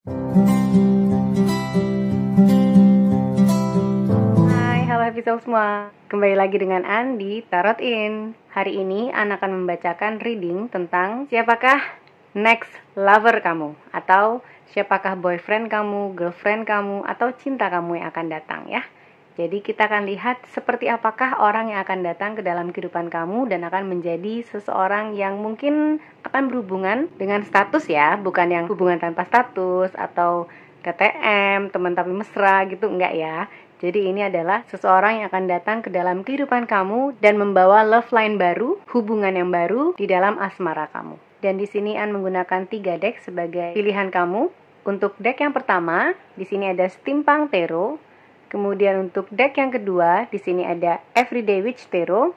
Hai, halo happy soul semua. Kembali lagi dengan Andi Tarot In. Hari ini An akan membacakan reading tentang siapakah next lover kamu, atau siapakah boyfriend kamu, girlfriend kamu, atau cinta kamu yang akan datang ya. Jadi kita akan lihat seperti apakah orang yang akan datang ke dalam kehidupan kamu dan akan menjadi seseorang yang mungkin akan berhubungan dengan status ya, bukan yang hubungan tanpa status atau TTM, teman tapi mesra gitu, enggak ya. Jadi ini adalah seseorang yang akan datang ke dalam kehidupan kamu dan membawa love line baru, hubungan yang baru di dalam asmara kamu. Dan di sini An menggunakan 3 deck sebagai pilihan kamu. Untuk deck yang pertama, di sini ada Stimpang Tarot. Kemudian untuk deck yang kedua, di sini ada Everyday Witch Tarot.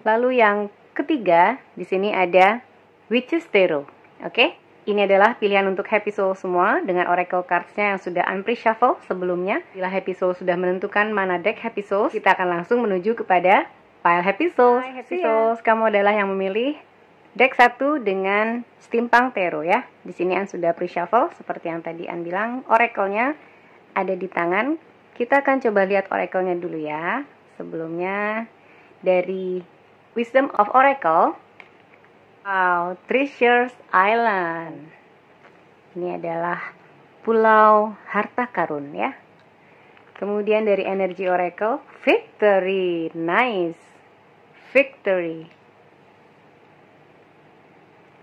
Lalu yang ketiga, di sini ada Witches Tarot. Oke? Ini adalah pilihan untuk Happy Soul semua dengan oracle cards-nya yang sudah pre-shuffle sebelumnya. Bila Happy Soul sudah menentukan mana deck Happy Souls, kita akan langsung menuju kepada pile Happy Souls. Hai Happy Souls, kamu adalah yang memilih deck 1 dengan Stimpang Tarot ya. Di sini An sudah pre-shuffle seperti yang tadi An bilang. Oracle-nya ada di tangan. Kita akan coba lihat oracle-nya dulu ya. Sebelumnya dari Wisdom of Oracle. Wow, Treasures Island. Ini adalah pulau harta karun ya. Kemudian dari energi oracle, Victory. Nice. Victory.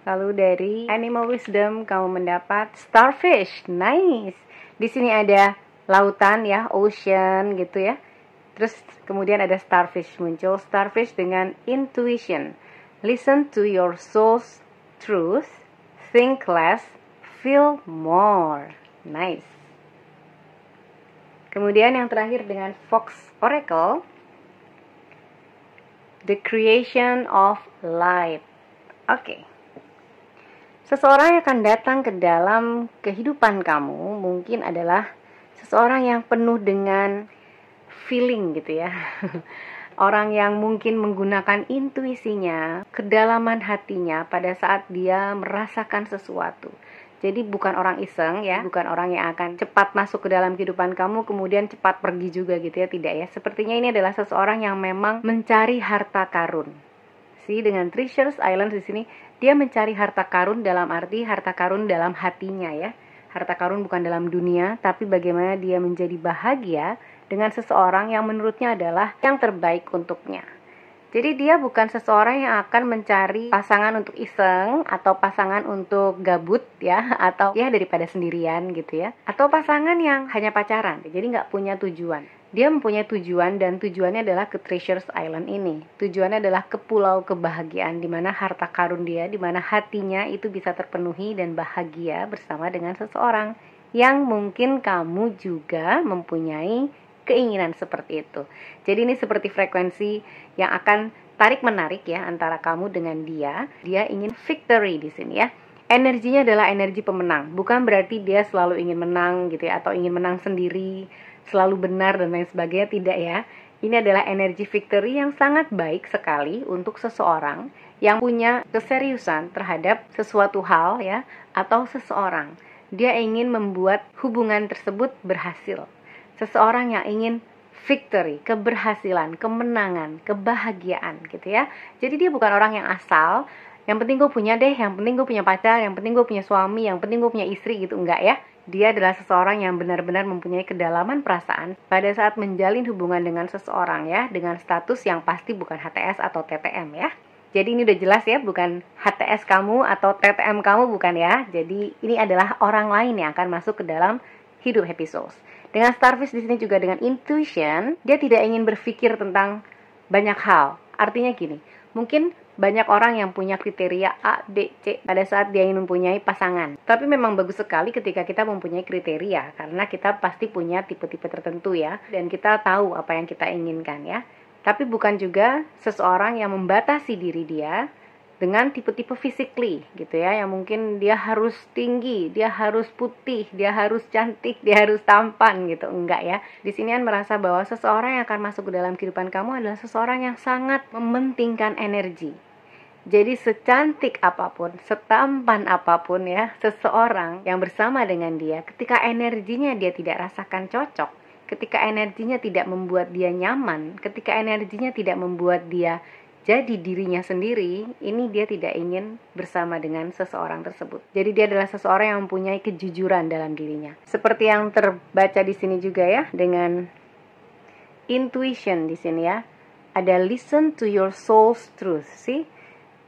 Lalu dari Animal Wisdom kamu mendapat Starfish. Nice. Di sini ada lautan ya, ocean gitu ya. Terus kemudian ada starfish muncul. Starfish dengan intuition. Listen to your soul's truth. Think less, feel more. Nice. Kemudian yang terakhir dengan Fox Oracle. The creation of light. Oke. Seseorang yang akan datang ke dalam kehidupan kamu mungkin adalah seseorang yang penuh dengan feeling gitu ya. Orang yang mungkin menggunakan intuisinya, kedalaman hatinya pada saat dia merasakan sesuatu. Jadi bukan orang iseng ya, bukan orang yang akan cepat masuk ke dalam kehidupan kamu kemudian cepat pergi juga gitu ya, tidak ya. Sepertinya ini adalah seseorang yang memang mencari harta karun. Dengan Treasures Island di sini dia mencari harta karun dalam arti harta karun dalam hatinya ya. Harta karun bukan dalam dunia, tapi bagaimana dia menjadi bahagia dengan seseorang yang menurutnya adalah yang terbaik untuknya. Jadi dia bukan seseorang yang akan mencari pasangan untuk iseng, atau pasangan untuk gabut ya, atau ya daripada sendirian gitu ya. Atau pasangan yang hanya pacaran, jadi nggak punya tujuan. Dia mempunyai tujuan dan tujuannya adalah ke Treasures Island ini. Tujuannya adalah ke pulau kebahagiaan di mana harta karun dia, di mana hatinya itu bisa terpenuhi dan bahagia bersama dengan seseorang yang mungkin kamu juga mempunyai keinginan seperti itu. Jadi ini seperti frekuensi yang akan tarik-menarik ya antara kamu dengan dia. Dia ingin victory di sini ya. Energinya adalah energi pemenang. Bukan berarti dia selalu ingin menang gitu ya, atau ingin menang sendiri, selalu benar dan lain sebagainya, tidak ya. Ini adalah energi victory yang sangat baik sekali untuk seseorang yang punya keseriusan terhadap sesuatu hal ya, atau seseorang. Dia ingin membuat hubungan tersebut berhasil. Seseorang yang ingin victory, keberhasilan, kemenangan, kebahagiaan gitu ya. Jadi dia bukan orang yang asal, yang penting gue punya deh, yang penting gue punya pacar, yang penting gue punya suami, yang penting gue punya istri gitu, enggak ya. Dia adalah seseorang yang benar-benar mempunyai kedalaman perasaan pada saat menjalin hubungan dengan seseorang ya, dengan status yang pasti bukan HTS atau TTM ya. Jadi ini udah jelas ya, bukan HTS kamu atau TTM kamu, bukan ya. Jadi ini adalah orang lain yang akan masuk ke dalam hidup Happy Souls. Dengan Starfish di sini juga dengan intuition, dia tidak ingin berpikir tentang banyak hal. Artinya gini, mungkin banyak orang yang punya kriteria A, B, C pada saat dia ingin mempunyai pasangan. Tapi memang bagus sekali ketika kita mempunyai kriteria, karena kita pasti punya tipe-tipe tertentu ya, dan kita tahu apa yang kita inginkan ya. Tapi bukan juga seseorang yang membatasi diri dia dengan tipe-tipe physically gitu ya, yang mungkin dia harus tinggi, dia harus putih, dia harus cantik, dia harus tampan gitu, enggak ya. Di sini kan merasa bahwa seseorang yang akan masuk ke dalam kehidupan kamu adalah seseorang yang sangat mementingkan energi. Jadi secantik apapun, setampan apapun ya, seseorang yang bersama dengan dia, ketika energinya dia tidak rasakan cocok, ketika energinya tidak membuat dia nyaman, ketika energinya tidak membuat dia jadi dirinya sendiri, ini dia tidak ingin bersama dengan seseorang tersebut. Jadi dia adalah seseorang yang mempunyai kejujuran dalam dirinya. Seperti yang terbaca di sini juga ya, dengan intuition di sini ya. Ada listen to your soul's truth, sih.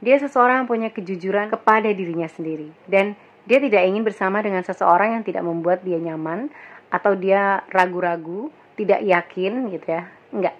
Dia seseorang yang punya kejujuran kepada dirinya sendiri. Dan dia tidak ingin bersama dengan seseorang yang tidak membuat dia nyaman, atau dia ragu-ragu, tidak yakin gitu ya. Enggak.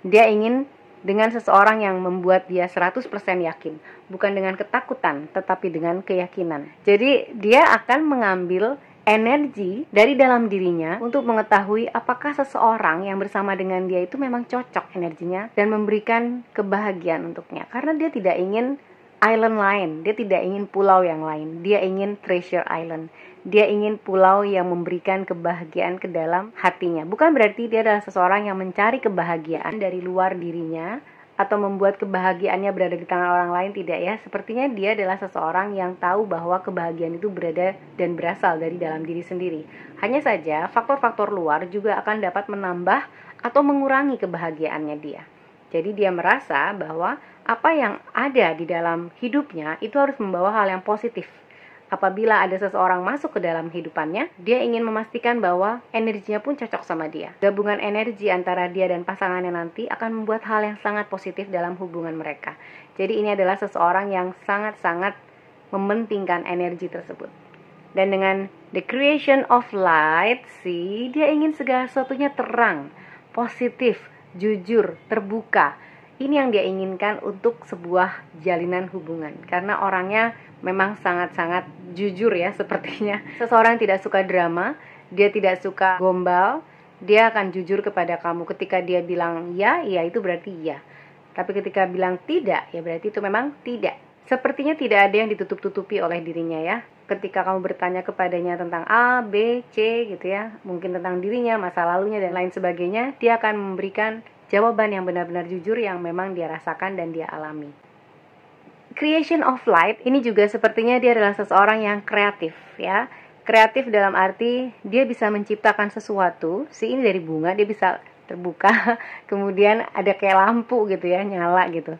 Dia ingin dengan seseorang yang membuat dia 100% yakin. Bukan dengan ketakutan, tetapi dengan keyakinan. Jadi dia akan mengambil energi dari dalam dirinya untuk mengetahui apakah seseorang yang bersama dengan dia itu memang cocok energinya dan memberikan kebahagiaan untuknya. Karena dia tidak ingin island lain, dia tidak ingin pulau yang lain, dia ingin treasure island, dia ingin pulau yang memberikan kebahagiaan ke dalam hatinya. Bukan berarti dia adalah seseorang yang mencari kebahagiaan dari luar dirinya atau membuat kebahagiaannya berada di tangan orang lain, tidak ya. Sepertinya dia adalah seseorang yang tahu bahwa kebahagiaan itu berada dan berasal dari dalam diri sendiri. Hanya saja faktor-faktor luar juga akan dapat menambah atau mengurangi kebahagiaannya dia. Jadi dia merasa bahwa apa yang ada di dalam hidupnya itu harus membawa hal yang positif. Apabila ada seseorang masuk ke dalam hidupannya, dia ingin memastikan bahwa energinya pun cocok sama dia. Gabungan energi antara dia dan pasangannya nanti akan membuat hal yang sangat positif dalam hubungan mereka. Jadi ini adalah seseorang yang sangat-sangat mementingkan energi tersebut. Dan dengan the creation of light, sih, dia ingin segala sesuatunya terang, positif, jujur, terbuka. Ini yang dia inginkan untuk sebuah jalinan hubungan. Karena orangnya memang sangat-sangat jujur ya sepertinya. Seseorang tidak suka drama, dia tidak suka gombal, dia akan jujur kepada kamu. Ketika dia bilang ya, ya itu berarti ya. Tapi ketika bilang tidak, ya berarti itu memang tidak. Sepertinya tidak ada yang ditutup-tutupi oleh dirinya ya. Ketika kamu bertanya kepadanya tentang A, B, C gitu ya, mungkin tentang dirinya, masa lalunya dan lain sebagainya, dia akan memberikan jawaban yang benar-benar jujur yang memang dia rasakan dan dia alami. Creation of light ini juga sepertinya dia adalah seseorang yang kreatif ya. Kreatif dalam arti dia bisa menciptakan sesuatu. Si ini dari bunga dia bisa terbuka, kemudian ada kayak lampu gitu ya, nyala gitu.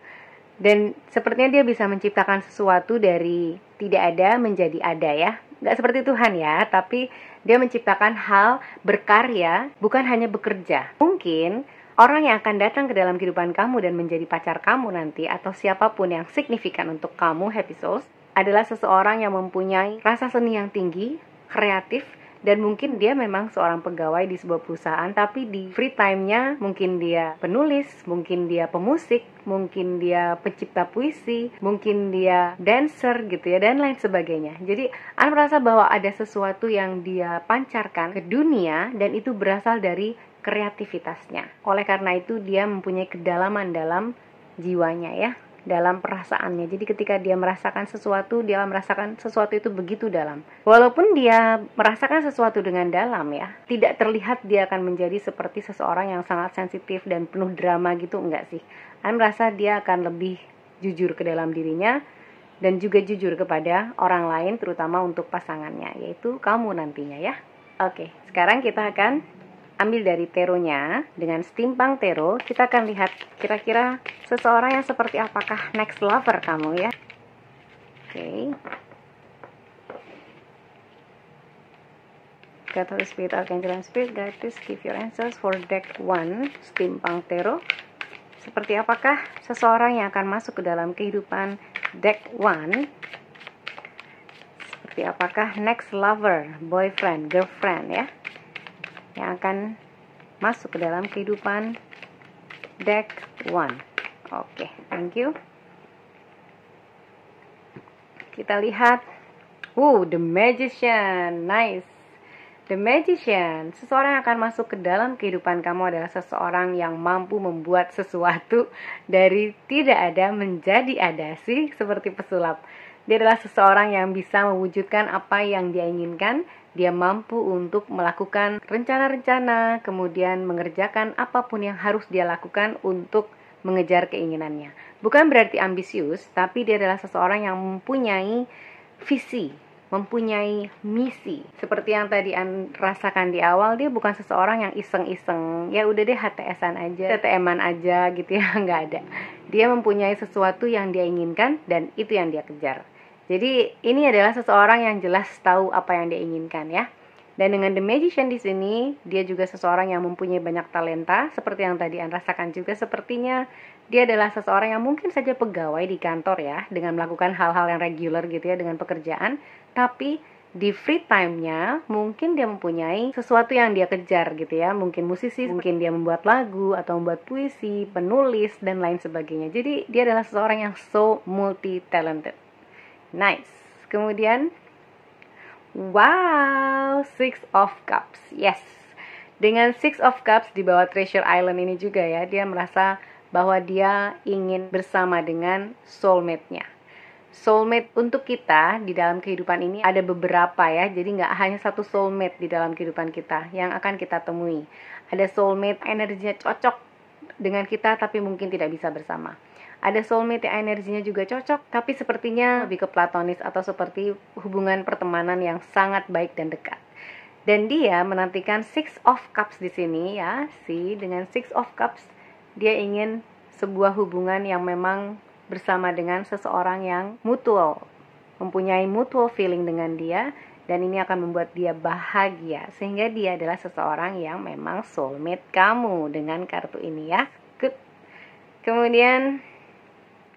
Dan sepertinya dia bisa menciptakan sesuatu dari tidak ada menjadi ada ya. Gak seperti Tuhan ya, tapi dia menciptakan hal, berkarya, bukan hanya bekerja. Mungkin orang yang akan datang ke dalam kehidupan kamu dan menjadi pacar kamu nanti, atau siapapun yang signifikan untuk kamu, Happy Souls, adalah seseorang yang mempunyai rasa seni yang tinggi, kreatif, dan mungkin dia memang seorang pegawai di sebuah perusahaan, tapi di free time-nya mungkin dia penulis, mungkin dia pemusik, mungkin dia pencipta puisi, mungkin dia dancer gitu ya, dan lain sebagainya. Jadi Anda merasa bahwa ada sesuatu yang dia pancarkan ke dunia dan itu berasal dari kreativitasnya. Oleh karena itu dia mempunyai kedalaman dalam jiwanya ya, dalam perasaannya. Jadi ketika dia merasakan sesuatu, dia merasakan sesuatu itu begitu dalam. Walaupun dia merasakan sesuatu dengan dalam ya, tidak terlihat dia akan menjadi seperti seseorang yang sangat sensitif dan penuh drama gitu, enggak sih. Anda merasa dia akan lebih jujur ke dalam dirinya dan juga jujur kepada orang lain, terutama untuk pasangannya, yaitu kamu nantinya ya. Oke, sekarang kita akan ambil dari taronya. Dengan Stimpang Tarot kita akan lihat kira-kira seseorang yang seperti apakah next lover kamu ya. Oke. God, Holy Spirit, Archangel and Spirit Guide, please give your answers for deck 1 Stimpang Tarot. Seperti apakah seseorang yang akan masuk ke dalam kehidupan deck 1? Seperti apakah next lover, boyfriend, girlfriend ya, yang akan masuk ke dalam kehidupan deck 1. Oke, thank you. Kita lihat, The Magician, nice. The Magician, seseorang yang akan masuk ke dalam kehidupan kamu adalah seseorang yang mampu membuat sesuatu dari tidak ada menjadi ada, sih, seperti pesulap. Dia adalah seseorang yang bisa mewujudkan apa yang dia inginkan. Dia mampu untuk melakukan rencana-rencana, kemudian mengerjakan apapun yang harus dia lakukan untuk mengejar keinginannya. Bukan berarti ambisius, tapi dia adalah seseorang yang mempunyai visi, mempunyai misi. Seperti yang tadi rasakan di awal, dia bukan seseorang yang iseng-iseng, ya udah deh HTS-an aja, TTM-an aja gitu ya, nggak ada. Dia mempunyai sesuatu yang dia inginkan dan itu yang dia kejar. Jadi ini adalah seseorang yang jelas tahu apa yang dia inginkan ya. Dan dengan The Magician di sini, dia juga seseorang yang mempunyai banyak talenta, seperti yang tadi rasakan juga. Sepertinya dia adalah seseorang yang mungkin saja pegawai di kantor ya, dengan melakukan hal-hal yang reguler gitu ya, dengan pekerjaan. Tapi di free time-nya, mungkin dia mempunyai sesuatu yang dia kejar gitu ya. Mungkin musisi, mungkin dia membuat lagu, atau membuat puisi, penulis, dan lain sebagainya. Jadi dia adalah seseorang yang so multi-talented. Nice. Kemudian, wow, Six of Cups. Yes. Dengan Six of Cups di bawah Treasure Island ini juga ya, dia merasa bahwa dia ingin bersama dengan soulmate-nya. Soulmate untuk kita di dalam kehidupan ini ada beberapa ya, jadi nggak hanya satu soulmate di dalam kehidupan kita yang akan kita temui. Ada soulmate energinya cocok dengan kita tapi mungkin tidak bisa bersama. Ada soulmate yang energinya juga cocok, tapi sepertinya lebih ke platonis atau seperti hubungan pertemanan yang sangat baik dan dekat. Dan dia menantikan Six of Cups di sini ya, dengan Six of Cups dia ingin sebuah hubungan yang memang bersama dengan seseorang yang mutual, mempunyai mutual feeling dengan dia, dan ini akan membuat dia bahagia, sehingga dia adalah seseorang yang memang soulmate kamu dengan kartu ini ya. Good. Kemudian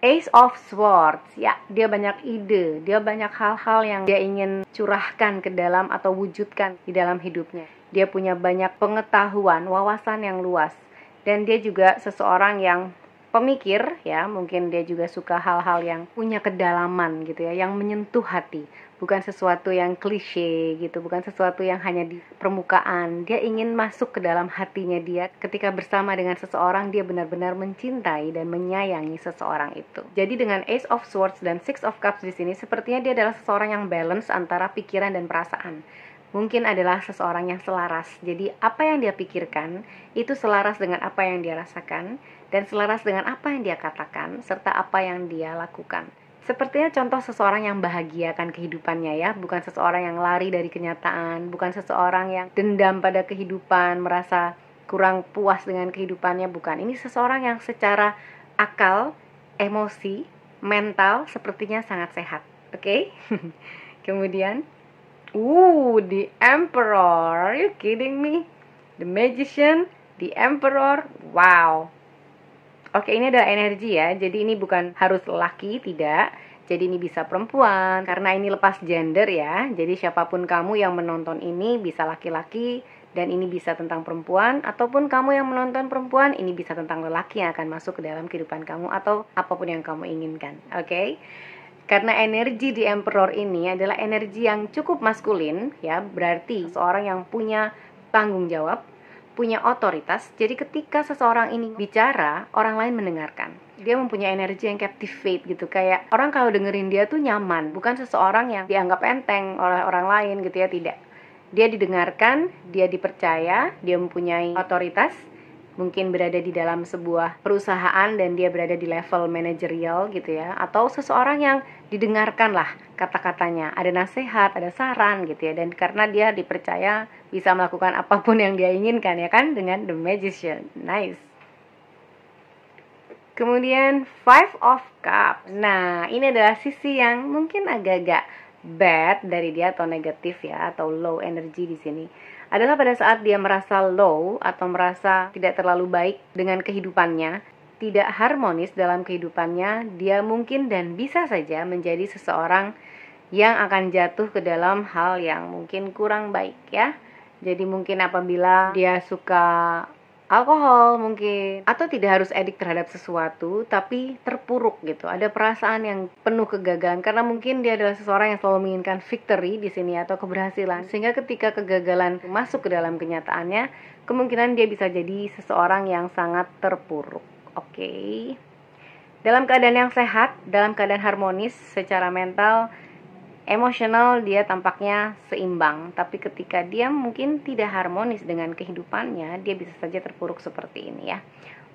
Ace of Swords, ya, dia banyak ide, dia banyak hal-hal yang dia ingin curahkan ke dalam atau wujudkan di dalam hidupnya. Dia punya banyak pengetahuan, wawasan yang luas, dan dia juga seseorang yang pemikir, ya, mungkin dia juga suka hal-hal yang punya kedalaman gitu ya, yang menyentuh hati. Bukan sesuatu yang klise gitu, bukan sesuatu yang hanya di permukaan. Dia ingin masuk ke dalam hatinya dia. Ketika bersama dengan seseorang, dia benar-benar mencintai dan menyayangi seseorang itu. Jadi dengan Ace of Swords dan Six of Cups di sini, sepertinya dia adalah seseorang yang balance antara pikiran dan perasaan. Mungkin adalah seseorang yang selaras. Jadi apa yang dia pikirkan itu selaras dengan apa yang dia rasakan, dan selaras dengan apa yang dia katakan serta apa yang dia lakukan. Sepertinya contoh seseorang yang bahagiakan kehidupannya ya, bukan seseorang yang lari dari kenyataan, bukan seseorang yang dendam pada kehidupan, merasa kurang puas dengan kehidupannya, bukan. Ini seseorang yang secara akal, emosi, mental sepertinya sangat sehat. Oke? Kemudian, the Emperor. Are you kidding me? The Magician, the Emperor. Wow. Oke, ini adalah energi ya, jadi ini bukan harus laki, tidak. Jadi ini bisa perempuan, karena ini lepas gender ya. Jadi siapapun kamu yang menonton ini bisa laki-laki, dan ini bisa tentang perempuan. Ataupun kamu yang menonton perempuan, ini bisa tentang lelaki yang akan masuk ke dalam kehidupan kamu, atau apapun yang kamu inginkan. Oke? Karena energi di Emperor ini adalah energi yang cukup maskulin ya, berarti seorang yang punya tanggung jawab, punya otoritas. Jadi ketika seseorang ini bicara, orang lain mendengarkan. Dia mempunyai energi yang captivate gitu, kayak orang kalau dengerin dia tuh nyaman, bukan seseorang yang dianggap enteng oleh orang lain gitu ya, tidak. Dia didengarkan, dia dipercaya, dia mempunyai otoritas, mungkin berada di dalam sebuah perusahaan dan dia berada di level manajerial gitu ya, atau seseorang yang didengarkan lah kata-katanya, ada nasihat, ada saran gitu ya, dan karena dia dipercaya bisa melakukan apapun yang dia inginkan ya kan, dengan The Magician. Nice. Kemudian Five of Cups. Nah, ini adalah sisi yang mungkin agak-agak bad dari dia atau negatif ya, atau low energy di sini. Adalah pada saat dia merasa low atau merasa tidak terlalu baik dengan kehidupannya, tidak harmonis dalam kehidupannya, dia mungkin dan bisa saja menjadi seseorang yang akan jatuh ke dalam hal yang mungkin kurang baik ya. Jadi mungkin apabila dia suka alkohol mungkin, atau tidak harus edik terhadap sesuatu, tapi terpuruk gitu. Ada perasaan yang penuh kegagalan karena mungkin dia adalah seseorang yang selalu menginginkan victory di sini atau keberhasilan. Sehingga ketika kegagalan masuk ke dalam kenyataannya, kemungkinan dia bisa jadi seseorang yang sangat terpuruk. Oke. Dalam keadaan yang sehat, dalam keadaan harmonis secara mental, emosional dia tampaknya seimbang, tapi ketika dia mungkin tidak harmonis dengan kehidupannya, dia bisa saja terpuruk seperti ini ya.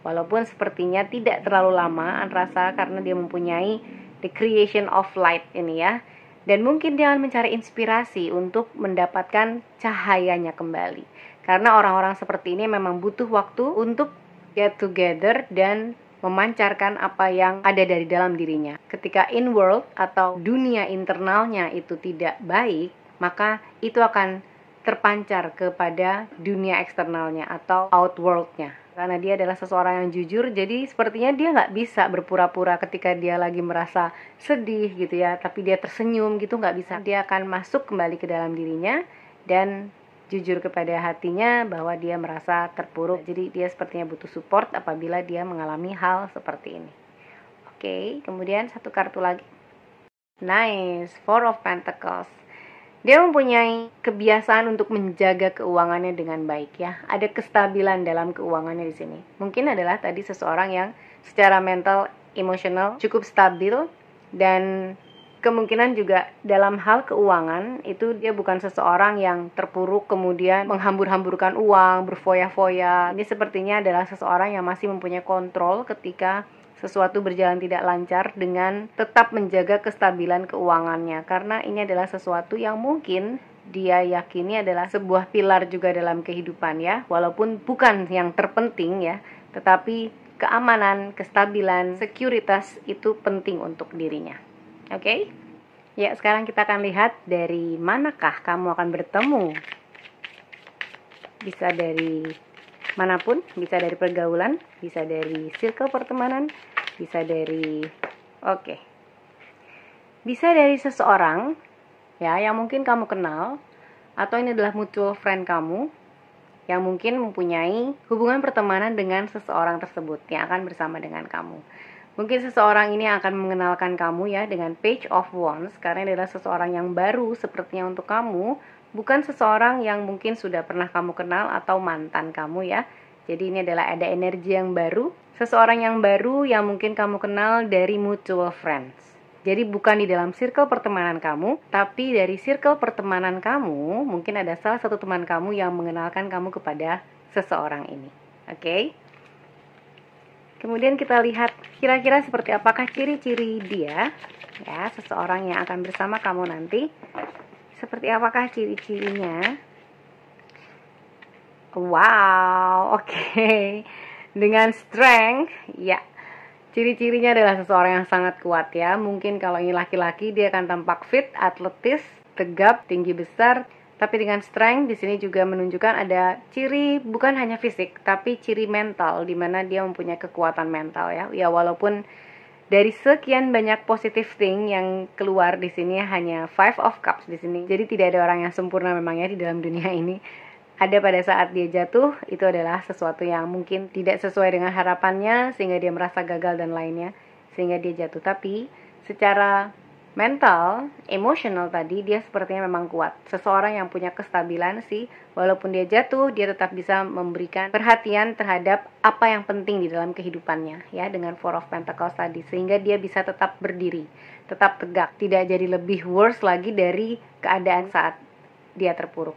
Walaupun sepertinya tidak terlalu lama, Anda rasa, karena dia mempunyai the creation of light ini ya. Dan mungkin dia akan mencari inspirasi untuk mendapatkan cahayanya kembali. Karena orang-orang seperti ini memang butuh waktu untuk get together dan memancarkan apa yang ada dari dalam dirinya. Ketika in world atau dunia internalnya itu tidak baik, maka itu akan terpancar kepada dunia eksternalnya atau outworldnya. Karena dia adalah seseorang yang jujur, jadi sepertinya dia nggak bisa berpura-pura ketika dia lagi merasa sedih gitu ya, tapi dia tersenyum gitu, nggak bisa. Dia akan masuk kembali ke dalam dirinya dan jujur kepada hatinya bahwa dia merasa terpuruk. Jadi dia sepertinya butuh support apabila dia mengalami hal seperti ini. Oke, kemudian satu kartu lagi. Nice, Four of Pentacles. Dia mempunyai kebiasaan untuk menjaga keuangannya dengan baik ya. Ada kestabilan dalam keuangannya di sini. Mungkin adalah tadi seseorang yang secara mental, emosional cukup stabil, dan kemungkinan juga dalam hal keuangan itu dia bukan seseorang yang terpuruk kemudian menghambur-hamburkan uang, berfoya-foya. Ini sepertinya adalah seseorang yang masih mempunyai kontrol ketika sesuatu berjalan tidak lancar dengan tetap menjaga kestabilan keuangannya. Karena ini adalah sesuatu yang mungkin dia yakini adalah sebuah pilar juga dalam kehidupan ya. Walaupun bukan yang terpenting ya, tetapi keamanan, kestabilan, sekuritas itu penting untuk dirinya. Oke? Ya, sekarang kita akan lihat dari manakah kamu akan bertemu. Bisa dari manapun, bisa dari pergaulan, bisa dari circle pertemanan, bisa dari bisa dari seseorang ya yang mungkin kamu kenal, atau ini adalah mutual friend kamu yang mungkin mempunyai hubungan pertemanan dengan seseorang tersebut yang akan bersama dengan kamu. Mungkin seseorang ini akan mengenalkan kamu ya dengan Page of Wands, karena ini adalah seseorang yang baru sepertinya untuk kamu, bukan seseorang yang mungkin sudah pernah kamu kenal atau mantan kamu ya. Jadi ini adalah ada energi yang baru, seseorang yang baru yang mungkin kamu kenal dari mutual friends. Jadi bukan di dalam circle pertemanan kamu, tapi dari circle pertemanan kamu, mungkin ada salah satu teman kamu yang mengenalkan kamu kepada seseorang ini. Oke? Kemudian kita lihat kira-kira seperti apakah ciri-ciri dia, ya, seseorang yang akan bersama kamu nanti. Seperti apakah ciri-cirinya? Wow, oke. Dengan strength, ya. Ciri-cirinya adalah seseorang yang sangat kuat ya. Mungkin kalau ini laki-laki dia akan tampak fit, atletis, tegap, tinggi besar. Tapi dengan strength di sini juga menunjukkan ada ciri bukan hanya fisik, tapi ciri mental di mana dia mempunyai kekuatan mental ya. Ya walaupun dari sekian banyak positive thing yang keluar di sini hanya Five of Cups di sini. Jadi tidak ada orang yang sempurna memang ya di dalam dunia ini. Ada pada saat dia jatuh, itu adalah sesuatu yang mungkin tidak sesuai dengan harapannya sehingga dia merasa gagal dan lainnya, sehingga dia jatuh. Tapi secara mental, emosional tadi dia sepertinya memang kuat. Seseorang yang punya kestabilan sih, walaupun dia jatuh, dia tetap bisa memberikan perhatian terhadap apa yang penting di dalam kehidupannya ya, dengan Four of Pentacles tadi, sehingga dia bisa tetap berdiri, tetap tegak, tidak jadi lebih worse lagi dari keadaan saat dia terpuruk.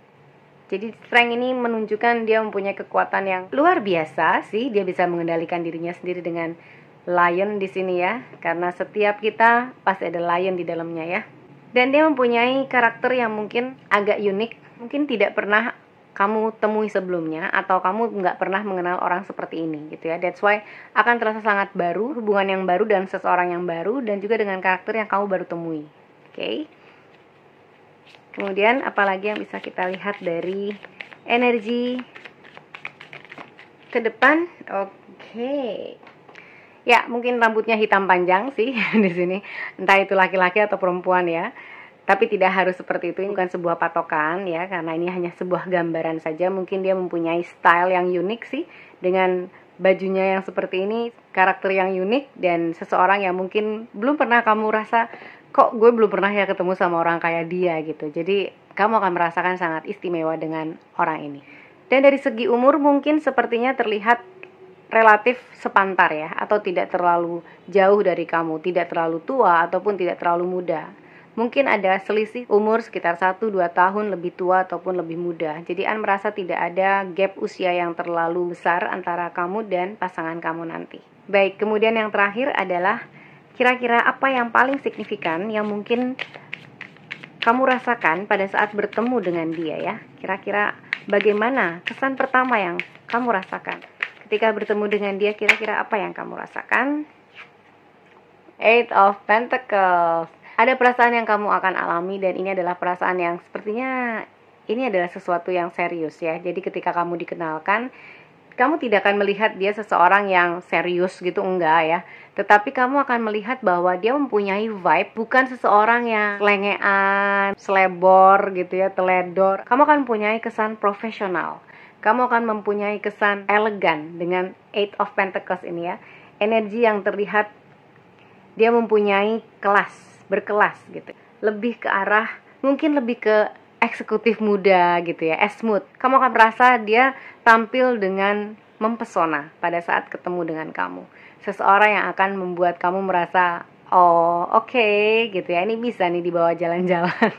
Jadi strength ini menunjukkan dia mempunyai kekuatan yang luar biasa sih. Dia bisa mengendalikan dirinya sendiri dengan lion di sini ya, karena setiap kita pasti ada lion di dalamnya ya. Dan dia mempunyai karakter yang mungkin agak unik, mungkin tidak pernah kamu temui sebelumnya, atau kamu nggak pernah mengenal orang seperti ini gitu ya. That's why akan terasa sangat baru, hubungan yang baru dan seseorang yang baru, dan juga dengan karakter yang kamu baru temui. Oke. Kemudian apalagi yang bisa kita lihat dari energi ke depan? Oke. Ya, mungkin rambutnya hitam panjang sih di sini. Entah itu laki-laki atau perempuan ya. Tapi tidak harus seperti itu, ini bukan sebuah patokan ya, karena ini hanya sebuah gambaran saja. Mungkin dia mempunyai style yang unik sih, dengan bajunya yang seperti ini, karakter yang unik, dan seseorang yang mungkin belum pernah kamu rasa, kok gue belum pernah ya ketemu sama orang kayak dia gitu. Jadi kamu akan merasakan sangat istimewa dengan orang ini. Dan dari segi umur mungkin sepertinya terlihat relatif sepantar ya, atau tidak terlalu jauh dari kamu, tidak terlalu tua ataupun tidak terlalu muda. Mungkin ada selisih umur sekitar 1-2 tahun lebih tua ataupun lebih muda. Jadi An merasa tidak ada gap usia yang terlalu besar antara kamu dan pasangan kamu nanti. Baik, kemudian yang terakhir adalah kira-kira apa yang paling signifikan yang mungkin kamu rasakan pada saat bertemu dengan dia ya. Kira-kira bagaimana kesan pertama yang kamu rasakan ketika bertemu dengan dia, kira-kira apa yang kamu rasakan? Eight of Pentacles. Ada perasaan yang kamu akan alami dan ini adalah perasaan yang sepertinya ini adalah sesuatu yang serius ya. Jadi ketika kamu dikenalkan, kamu tidak akan melihat dia seseorang yang serius gitu, enggak ya. Tetapi kamu akan melihat bahwa dia mempunyai vibe, bukan seseorang yang selengean, selebor gitu ya, teledor. Kamu akan mempunyai kesan profesional. Kamu akan mempunyai kesan elegan dengan Eight of Pentacles ini ya. Energi yang terlihat dia mempunyai kelas, berkelas gitu. Lebih ke arah, mungkin lebih ke eksekutif muda gitu ya, smooth. Kamu akan merasa dia tampil dengan mempesona pada saat ketemu dengan kamu. Seseorang yang akan membuat kamu merasa, oh oke, gitu ya, ini bisa nih dibawa jalan-jalan.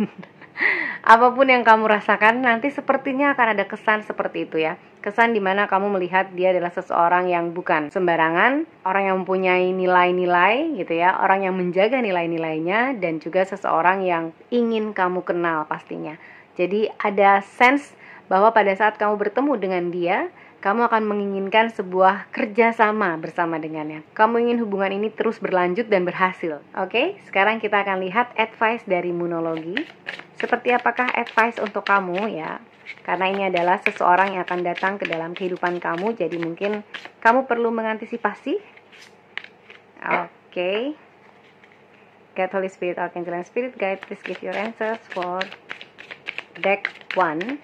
Apapun yang kamu rasakan nanti sepertinya akan ada kesan seperti itu ya. Kesan dimana kamu melihat dia adalah seseorang yang bukan sembarangan, orang yang mempunyai nilai-nilai gitu ya, orang yang menjaga nilai-nilainya, dan juga seseorang yang ingin kamu kenal pastinya. Jadi ada sense bahwa pada saat kamu bertemu dengan dia, kamu akan menginginkan sebuah kerjasama bersama dengannya. Kamu ingin hubungan ini terus berlanjut dan berhasil. Oke, sekarang kita akan lihat advice dari Moonologi. Seperti apakah advice untuk kamu ya? Karena ini adalah seseorang yang akan datang ke dalam kehidupan kamu, jadi mungkin kamu perlu mengantisipasi. Oke. God, Holy Spirit, Archangel, and Spirit Guide, please give your answers for deck 1.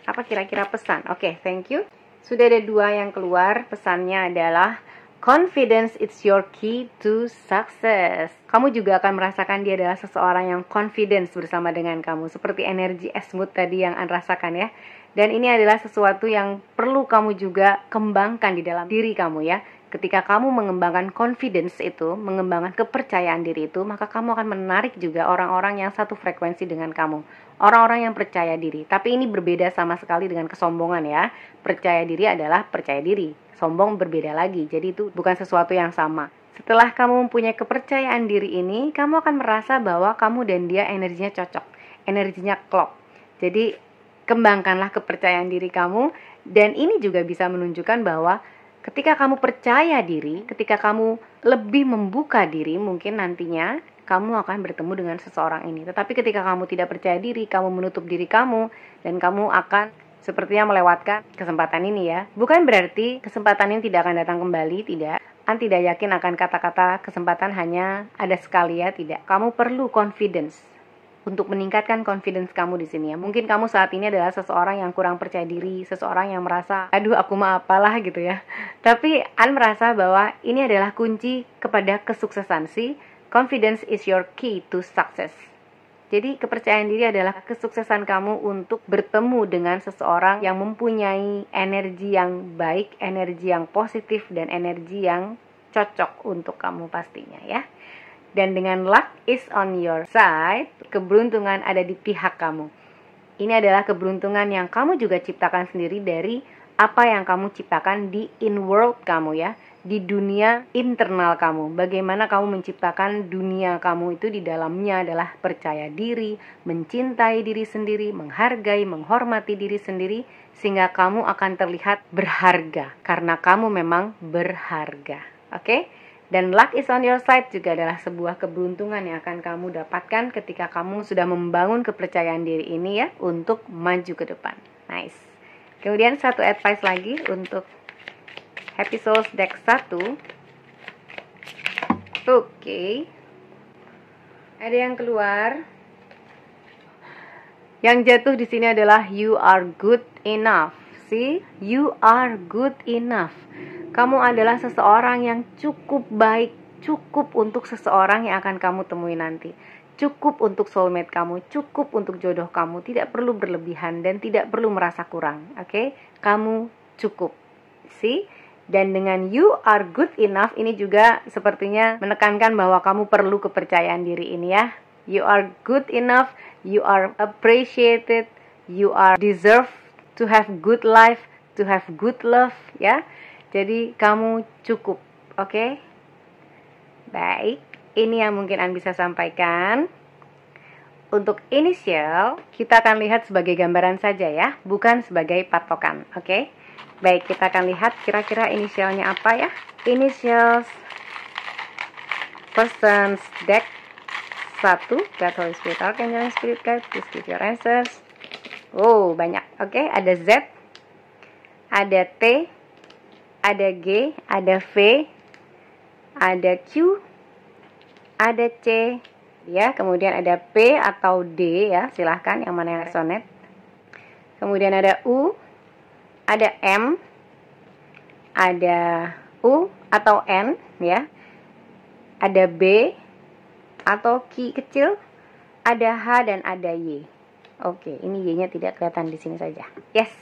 Apa kira-kira pesan? Oke, thank you. Sudah ada 2 yang keluar. Pesannya adalah confidence is your key to success. Kamu juga akan merasakan dia adalah seseorang yang confidence bersama dengan kamu, seperti energi smooth tadi yang An rasakan ya. Dan ini adalah sesuatu yang perlu kamu juga kembangkan di dalam diri kamu ya. Ketika kamu mengembangkan confidence itu, mengembangkan kepercayaan diri itu, maka kamu akan menarik juga orang-orang yang satu frekuensi dengan kamu. Orang-orang yang percaya diri. Tapi ini berbeda sama sekali dengan kesombongan ya. Percaya diri adalah percaya diri. Sombong berbeda lagi. Jadi itu bukan sesuatu yang sama. Setelah kamu mempunyai kepercayaan diri ini, kamu akan merasa bahwa kamu dan dia energinya cocok. Energinya klop. Jadi kembangkanlah kepercayaan diri kamu. Dan ini juga bisa menunjukkan bahwa ketika kamu percaya diri, ketika kamu lebih membuka diri, mungkin nantinya kamu akan bertemu dengan seseorang ini. Tetapi ketika kamu tidak percaya diri, kamu menutup diri kamu, dan kamu akan sepertinya melewatkan kesempatan ini ya. Bukan berarti kesempatan ini tidak akan datang kembali, tidak. An tidak yakin akan kata-kata kesempatan hanya ada sekali ya, tidak. Kamu perlu confidence untuk meningkatkan confidence kamu di sini ya. Mungkin kamu saat ini adalah seseorang yang kurang percaya diri, seseorang yang merasa, aduh aku mah apalah gitu ya. Tapi An merasa bahwa ini adalah kunci kepada kesuksesan sih. Confidence is your key to success. Jadi kepercayaan diri adalah kesuksesan kamu untuk bertemu dengan seseorang yang mempunyai energi yang baik, energi yang positif, dan energi yang cocok untuk kamu pastinya ya. Dan dengan luck is on your side, keberuntungan ada di pihak kamu. Ini adalah keberuntungan yang kamu juga ciptakan sendiri dari apa yang kamu ciptakan di in-world kamu ya. Di dunia internal kamu. Bagaimana kamu menciptakan dunia kamu itu di dalamnya adalah percaya diri, mencintai diri sendiri, menghargai, menghormati diri sendiri, sehingga kamu akan terlihat berharga karena kamu memang berharga. Oke? Dan luck is on your side juga adalah sebuah keberuntungan yang akan kamu dapatkan ketika kamu sudah membangun kepercayaan diri ini ya untuk maju ke depan. Nice. Kemudian satu advice lagi untuk Happy Souls deck 1. Oke. Ada yang keluar. Yang jatuh di sini adalah you are good enough. See? You are good enough. Kamu adalah seseorang yang cukup baik, cukup untuk seseorang yang akan kamu temui nanti. Cukup untuk soulmate kamu, cukup untuk jodoh kamu. Tidak perlu berlebihan dan tidak perlu merasa kurang. Oke? Kamu cukup. See? Dan dengan you are good enough ini juga sepertinya menekankan bahwa kamu perlu kepercayaan diri ini ya. You are good enough, you are appreciated, you are deserve to have good life, to have good love, ya. Jadi kamu cukup, oke? Baik, ini yang mungkin An bisa sampaikan. Untuk inisial, kita akan lihat sebagai gambaran saja ya, bukan sebagai patokan, oke? Baik, kita akan lihat kira-kira inisialnya apa ya. Initials Person's Deck 1, God, Holy Spirit, Archangel, Spirit Guide, please give your answers. Oh, banyak, oke? Ada Z, ada T, ada G, ada V, ada Q, ada C, ya, kemudian ada P atau D ya, silahkan yang mana yang resonate. Kemudian ada U, ada M, ada U atau N ya, ada B atau Q kecil, ada H dan ada Y. Oke, ini Y-nya tidak kelihatan di sini saja. Yes,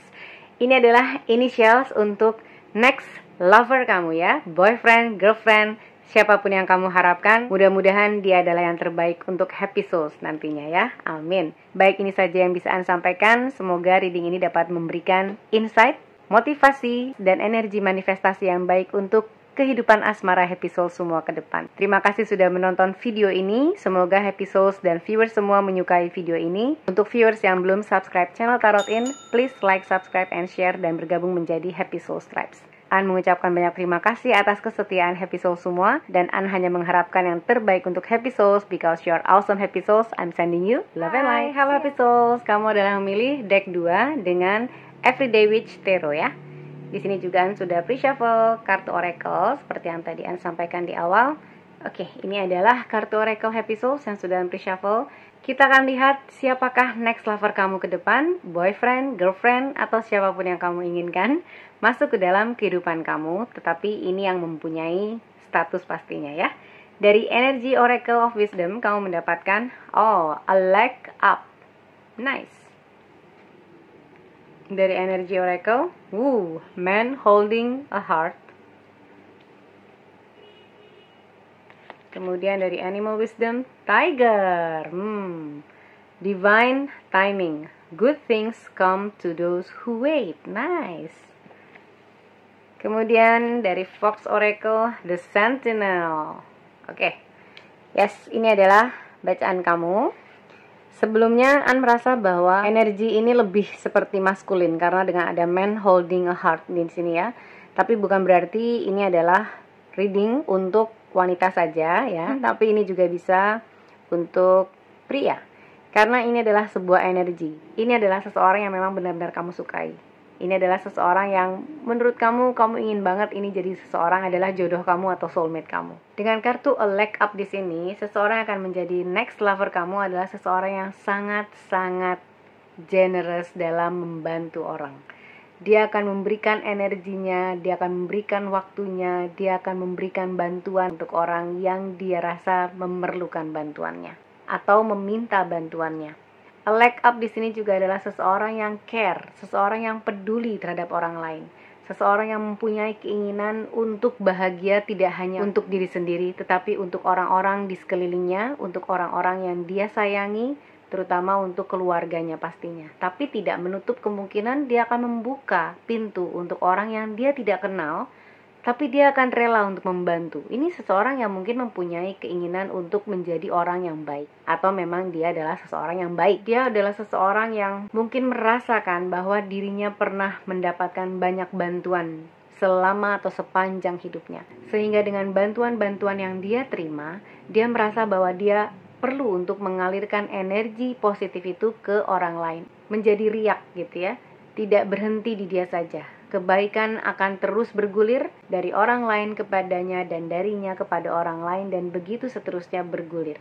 ini adalah initials untuk next lover kamu ya, boyfriend, girlfriend, siapapun yang kamu harapkan. Mudah-mudahan dia adalah yang terbaik untuk happy souls nantinya ya. Amin. Baik, ini saja yang bisa An sampaikan. Semoga reading ini dapat memberikan insight, motivasi, dan energi manifestasi yang baik untuk kehidupan asmara happy souls semua ke depan. Terima kasih sudah menonton video ini. Semoga happy souls dan viewers semua menyukai video ini. Untuk viewers yang belum subscribe channel Tarot In, please like, subscribe, and share, dan bergabung menjadi happy souls tribes. An mengucapkan banyak terima kasih atas kesetiaan happy souls semua, dan An hanya mengharapkan yang terbaik untuk happy souls, because you are awesome happy souls. I'm sending you love and light. Halo happy souls, kamu adalah memilih deck 2 dengan Everyday Witch Tarot ya. Di sini juga An sudah pre-shuffle kartu oracle seperti yang tadi An sampaikan di awal. Oke, ini adalah kartu oracle happy souls yang sudah An pre-shuffle. Kita akan lihat siapakah next lover kamu ke depan, boyfriend, girlfriend, atau siapapun yang kamu inginkan masuk ke dalam kehidupan kamu, tetapi ini yang mempunyai status pastinya ya. Dari energi Oracle of Wisdom kamu mendapatkan a leg up. Nice. Dari energi Oracle, man holding a heart. Kemudian dari Animal Wisdom, Tiger. Divine timing. Good things come to those who wait. Nice. Kemudian dari Fox Oracle, The Sentinel. Oke. Yes, ini adalah bacaan kamu. Sebelumnya An merasa bahwa energi ini lebih seperti maskulin karena dengan ada man holding a heart di sini ya. Tapi bukan berarti ini adalah reading untuk wanita saja ya, tapi ini juga bisa untuk pria. Karena ini adalah sebuah energi. Ini adalah seseorang yang memang benar-benar kamu sukai. Ini adalah seseorang yang menurut kamu ingin banget ini jadi seseorang adalah jodoh kamu atau soulmate kamu. Dengan kartu a leg up di sini, seseorang yang akan menjadi next lover kamu adalah seseorang yang sangat-sangat generous dalam membantu orang. Dia akan memberikan energinya, dia akan memberikan waktunya, dia akan memberikan bantuan untuk orang yang dia rasa memerlukan bantuannya atau meminta bantuannya. A leg up di sini juga adalah seseorang yang care, seseorang yang peduli terhadap orang lain, seseorang yang mempunyai keinginan untuk bahagia tidak hanya untuk diri sendiri, tetapi untuk orang-orang di sekelilingnya, untuk orang-orang yang dia sayangi, terutama untuk keluarganya pastinya. Tapi tidak menutup kemungkinan dia akan membuka pintu untuk orang yang dia tidak kenal, tapi dia akan rela untuk membantu. Ini seseorang yang mungkin mempunyai keinginan untuk menjadi orang yang baik, atau memang dia adalah seseorang yang baik. Dia adalah seseorang yang mungkin merasakan bahwa dirinya pernah mendapatkan banyak bantuan selama atau sepanjang hidupnya, sehingga dengan bantuan-bantuan yang dia terima, dia merasa bahwa dia perlu untuk mengalirkan energi positif itu ke orang lain, menjadi riak gitu ya, tidak berhenti di dia saja. Kebaikan akan terus bergulir dari orang lain kepadanya dan darinya kepada orang lain, dan begitu seterusnya bergulir.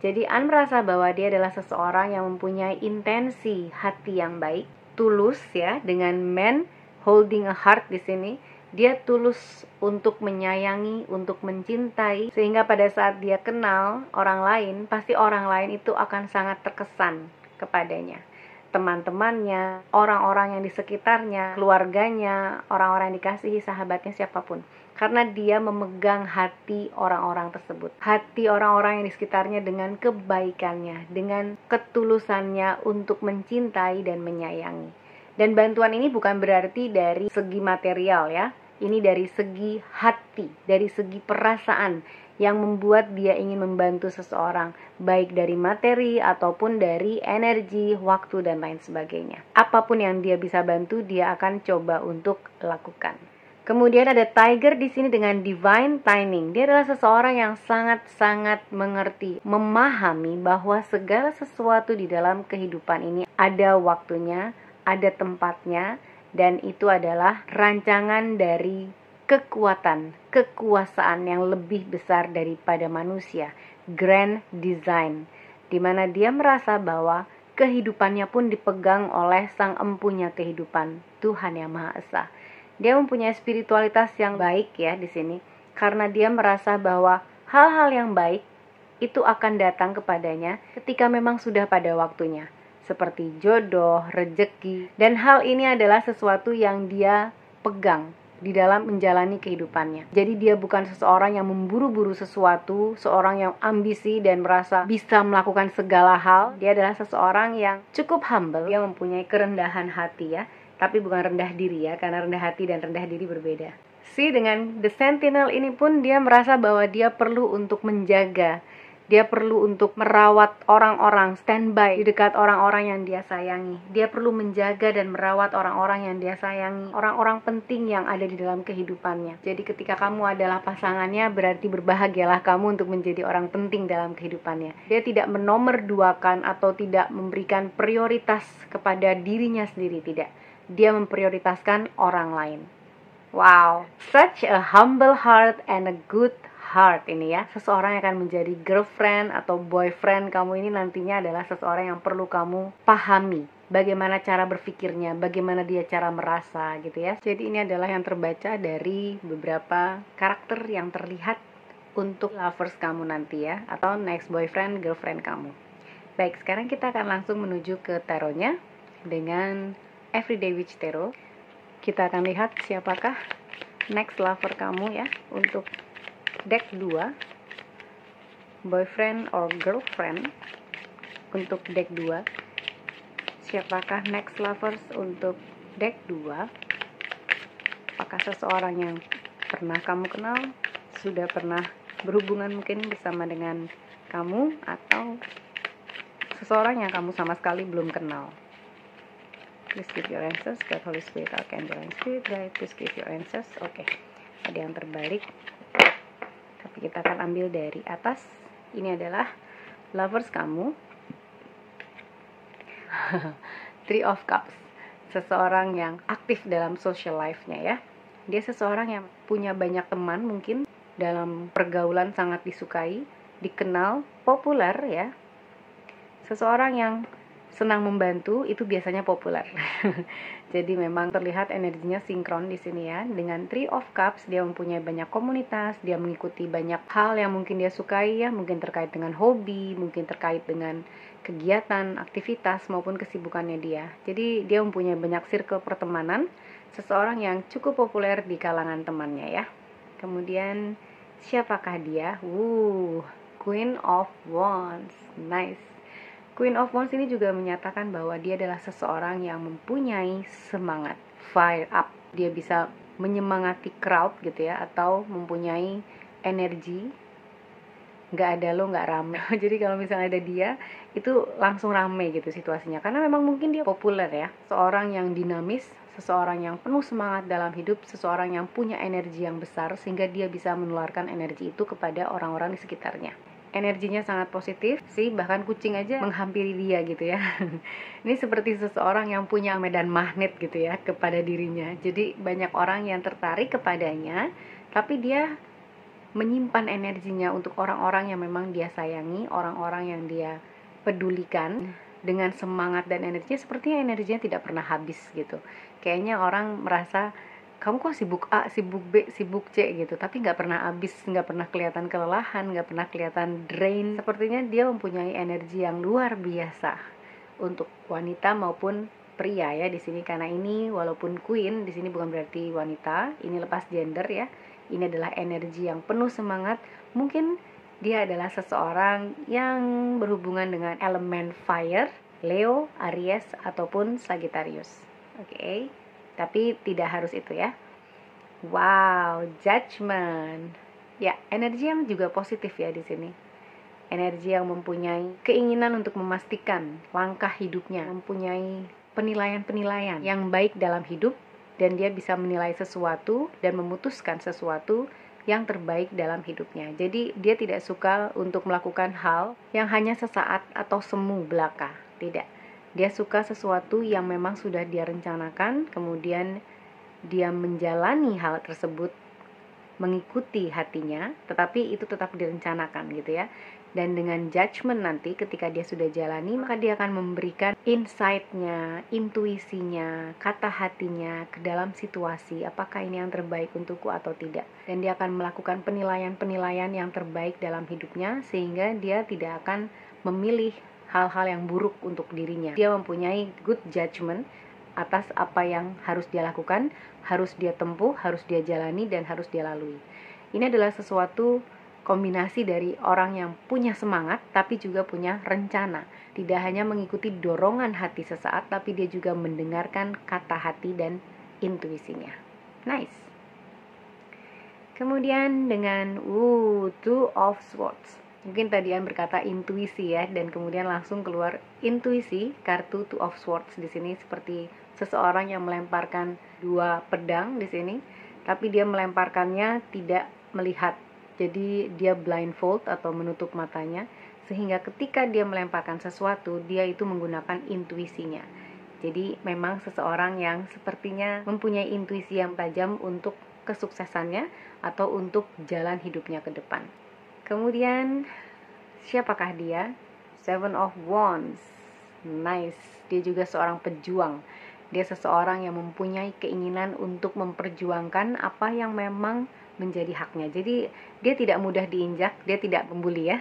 Jadi An merasa bahwa dia adalah seseorang yang mempunyai intensi hati yang baik, tulus ya, dengan man holding a heart di sini. Dia tulus untuk menyayangi, untuk mencintai, sehingga pada saat dia kenal orang lain, pasti orang lain itu akan sangat terkesan kepadanya. teman-temannya, orang-orang yang di sekitarnya, keluarganya, orang-orang yang dikasihi, sahabatnya, siapapun. Karena dia memegang hati orang-orang tersebut, hati orang-orang yang di sekitarnya dengan kebaikannya, dengan ketulusannya untuk mencintai dan menyayangi. Dan bantuan ini bukan berarti dari segi material ya, ini dari segi hati, dari segi perasaan yang membuat dia ingin membantu seseorang, baik dari materi ataupun dari energi, waktu, dan lain sebagainya. Apapun yang dia bisa bantu, dia akan coba untuk lakukan. Kemudian ada Tiger di sini dengan divine timing. Dia adalah seseorang yang sangat-sangat mengerti, memahami bahwa segala sesuatu di dalam kehidupan ini ada waktunya, ada tempatnya, dan itu adalah rancangan dari kekuatan, kekuasaan yang lebih besar daripada manusia, grand design, di mana dia merasa bahwa kehidupannya pun dipegang oleh Sang Empunya kehidupan, Tuhan Yang Maha Esa. Dia mempunyai spiritualitas yang baik ya di sini, karena dia merasa bahwa hal-hal yang baik itu akan datang kepadanya ketika memang sudah pada waktunya, seperti jodoh, rejeki, dan hal ini adalah sesuatu yang dia pegang di dalam menjalani kehidupannya. Jadi dia bukan seseorang yang memburu-buru sesuatu, seorang yang ambisi dan merasa bisa melakukan segala hal. Dia adalah seseorang yang cukup humble, dia mempunyai kerendahan hati ya, tapi bukan rendah diri ya, karena rendah hati dan rendah diri berbeda. Dengan The Sentinel ini pun dia merasa bahwa dia perlu untuk menjaga, dia perlu untuk merawat orang-orang, standby di dekat orang-orang yang dia sayangi. Dia perlu menjaga dan merawat orang-orang yang dia sayangi, orang-orang penting yang ada di dalam kehidupannya. Jadi ketika kamu adalah pasangannya, berarti berbahagialah kamu untuk menjadi orang penting dalam kehidupannya. Dia tidak menomorduakan atau tidak memberikan prioritas kepada dirinya sendiri, tidak. Dia memprioritaskan orang lain. Wow, such a humble heart and a good heart ini ya. Seseorang yang akan menjadi girlfriend atau boyfriend kamu ini nantinya adalah seseorang yang perlu kamu pahami bagaimana cara berpikirnya, bagaimana dia cara merasa gitu ya. Jadi ini adalah yang terbaca dari beberapa karakter yang terlihat untuk lovers kamu nanti ya, atau next boyfriend, girlfriend kamu. Baik, sekarang kita akan langsung menuju ke tarotnya dengan Everyday Witch Tarot. Kita akan lihat siapakah next lover kamu ya untuk deck 2, boyfriend or girlfriend untuk deck 2. Siapakah next lovers untuk deck 2? Apakah seseorang yang pernah kamu kenal, sudah pernah berhubungan mungkin bersama dengan kamu, atau seseorang yang kamu sama sekali belum kenal? Please give your answers. God, Holy Spirit, Archangel, and Spirit Guide, please give your answers. Oke, ada yang terbalik, tapi kita akan ambil dari atas. Ini adalah lovers kamu. Three of Cups, seseorang yang aktif dalam social life-nya ya. Dia seseorang yang punya banyak teman, mungkin dalam pergaulan sangat disukai, dikenal, populer ya. Seseorang yang senang membantu, itu biasanya populer. Jadi memang terlihat energinya sinkron di sini ya. Dengan Three of Cups, dia mempunyai banyak komunitas, dia mengikuti banyak hal yang mungkin dia sukai ya, mungkin terkait dengan hobi, mungkin terkait dengan kegiatan, aktivitas maupun kesibukannya dia. Jadi dia mempunyai banyak circle pertemanan, seseorang yang cukup populer di kalangan temannya ya. Kemudian siapakah dia? Queen of Wands. Nice. Queen of Wands ini juga menyatakan bahwa dia adalah seseorang yang mempunyai semangat, fire up. Dia bisa menyemangati crowd gitu ya, atau mempunyai energi. Nggak ada lo, nggak rame. Jadi kalau misalnya ada dia, itu langsung rame gitu situasinya. Karena memang mungkin dia populer ya. Seorang yang dinamis, seseorang yang penuh semangat dalam hidup, seseorang yang punya energi yang besar, sehingga dia bisa menularkan energi itu kepada orang-orang di sekitarnya. Energinya sangat positif sih, bahkan kucing aja menghampiri dia gitu ya. Ini seperti seseorang yang punya medan magnet gitu ya kepada dirinya. Jadi banyak orang yang tertarik kepadanya, tapi dia menyimpan energinya untuk orang-orang yang memang dia sayangi, orang-orang yang dia pedulikan. Dengan semangat dan energinya, sepertinya energinya tidak pernah habis gitu. Kayaknya orang merasa, kamu kok sibuk A, sibuk B, sibuk C gitu, tapi nggak pernah habis, nggak pernah kelihatan kelelahan, nggak pernah kelihatan drain. Sepertinya dia mempunyai energi yang luar biasa untuk wanita maupun pria ya di sini, karena ini walaupun queen di sini bukan berarti wanita, ini lepas gender ya. Ini adalah energi yang penuh semangat. Mungkin dia adalah seseorang yang berhubungan dengan elemen fire, Leo, Aries ataupun Sagittarius. Oke. Tapi tidak harus itu ya. Wow, judgment. Ya, energi yang juga positif ya di sini. Energi yang mempunyai keinginan untuk memastikan langkah hidupnya, mempunyai penilaian-penilaian yang baik dalam hidup, dan dia bisa menilai sesuatu dan memutuskan sesuatu yang terbaik dalam hidupnya. Jadi dia tidak suka untuk melakukan hal yang hanya sesaat atau semu belaka. Tidak. Dia suka sesuatu yang memang sudah dia rencanakan, kemudian dia menjalani hal tersebut mengikuti hatinya, tetapi itu tetap direncanakan gitu ya. Dan dengan judgment nanti ketika dia sudah jalani, maka dia akan memberikan insight-nya, intuisinya, kata hatinya ke dalam situasi, apakah ini yang terbaik untukku atau tidak. Dan dia akan melakukan penilaian-penilaian yang terbaik dalam hidupnya, sehingga dia tidak akan memilih hal-hal yang buruk untuk dirinya. Dia mempunyai good judgment atas apa yang harus dia lakukan, harus dia tempuh, harus dia jalani, dan harus dia lalui. Ini adalah sesuatu kombinasi dari orang yang punya semangat tapi juga punya rencana. Tidak hanya mengikuti dorongan hati sesaat, tapi dia juga mendengarkan kata hati dan intuisinya. Nice. Kemudian dengan Two of Swords. Mungkin tadi yang berkata intuisi ya, dan kemudian langsung keluar intuisi, kartu Two of Swords di sini seperti seseorang yang melemparkan dua pedang di sini, tapi dia melemparkannya tidak melihat. Jadi dia blindfold atau menutup matanya, sehingga ketika dia melemparkan sesuatu, dia itu menggunakan intuisinya. Jadi memang seseorang yang sepertinya mempunyai intuisi yang tajam untuk kesuksesannya atau untuk jalan hidupnya ke depan. Kemudian siapakah dia? Seven of Wands. Nice. Dia juga seorang pejuang. Dia seseorang yang mempunyai keinginan untuk memperjuangkan apa yang memang menjadi haknya. Jadi dia tidak mudah diinjak, dia tidak membuli ya.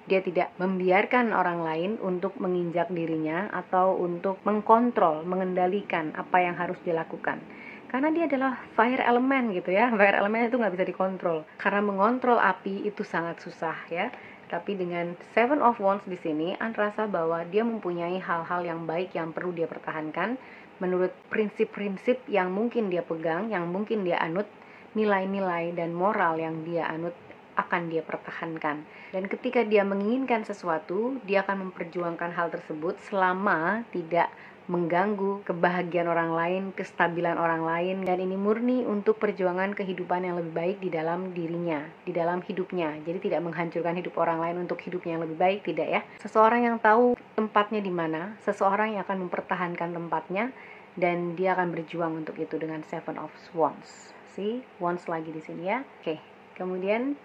Dia tidak membiarkan orang lain untuk menginjak dirinya atau untuk mengkontrol, mengendalikan apa yang harus dilakukan. Karena dia adalah fire element gitu ya. Fire element itu nggak bisa dikontrol. Karena mengontrol api itu sangat susah ya. Tapi dengan Seven of Wands di sini, Anda rasa bahwa dia mempunyai hal-hal yang baik yang perlu dia pertahankan menurut prinsip-prinsip yang mungkin dia pegang, yang mungkin dia anut, nilai-nilai dan moral yang dia anut akan dia pertahankan. Dan ketika dia menginginkan sesuatu, dia akan memperjuangkan hal tersebut selama tidak mengganggu kebahagiaan orang lain, kestabilan orang lain, dan ini murni untuk perjuangan kehidupan yang lebih baik di dalam dirinya, di dalam hidupnya. Jadi tidak menghancurkan hidup orang lain untuk hidupnya yang lebih baik, tidak ya. Seseorang yang tahu tempatnya di mana, seseorang yang akan mempertahankan tempatnya, dan dia akan berjuang untuk itu dengan Seven of Wands. See, Wands lagi di sini ya. Oke, kemudian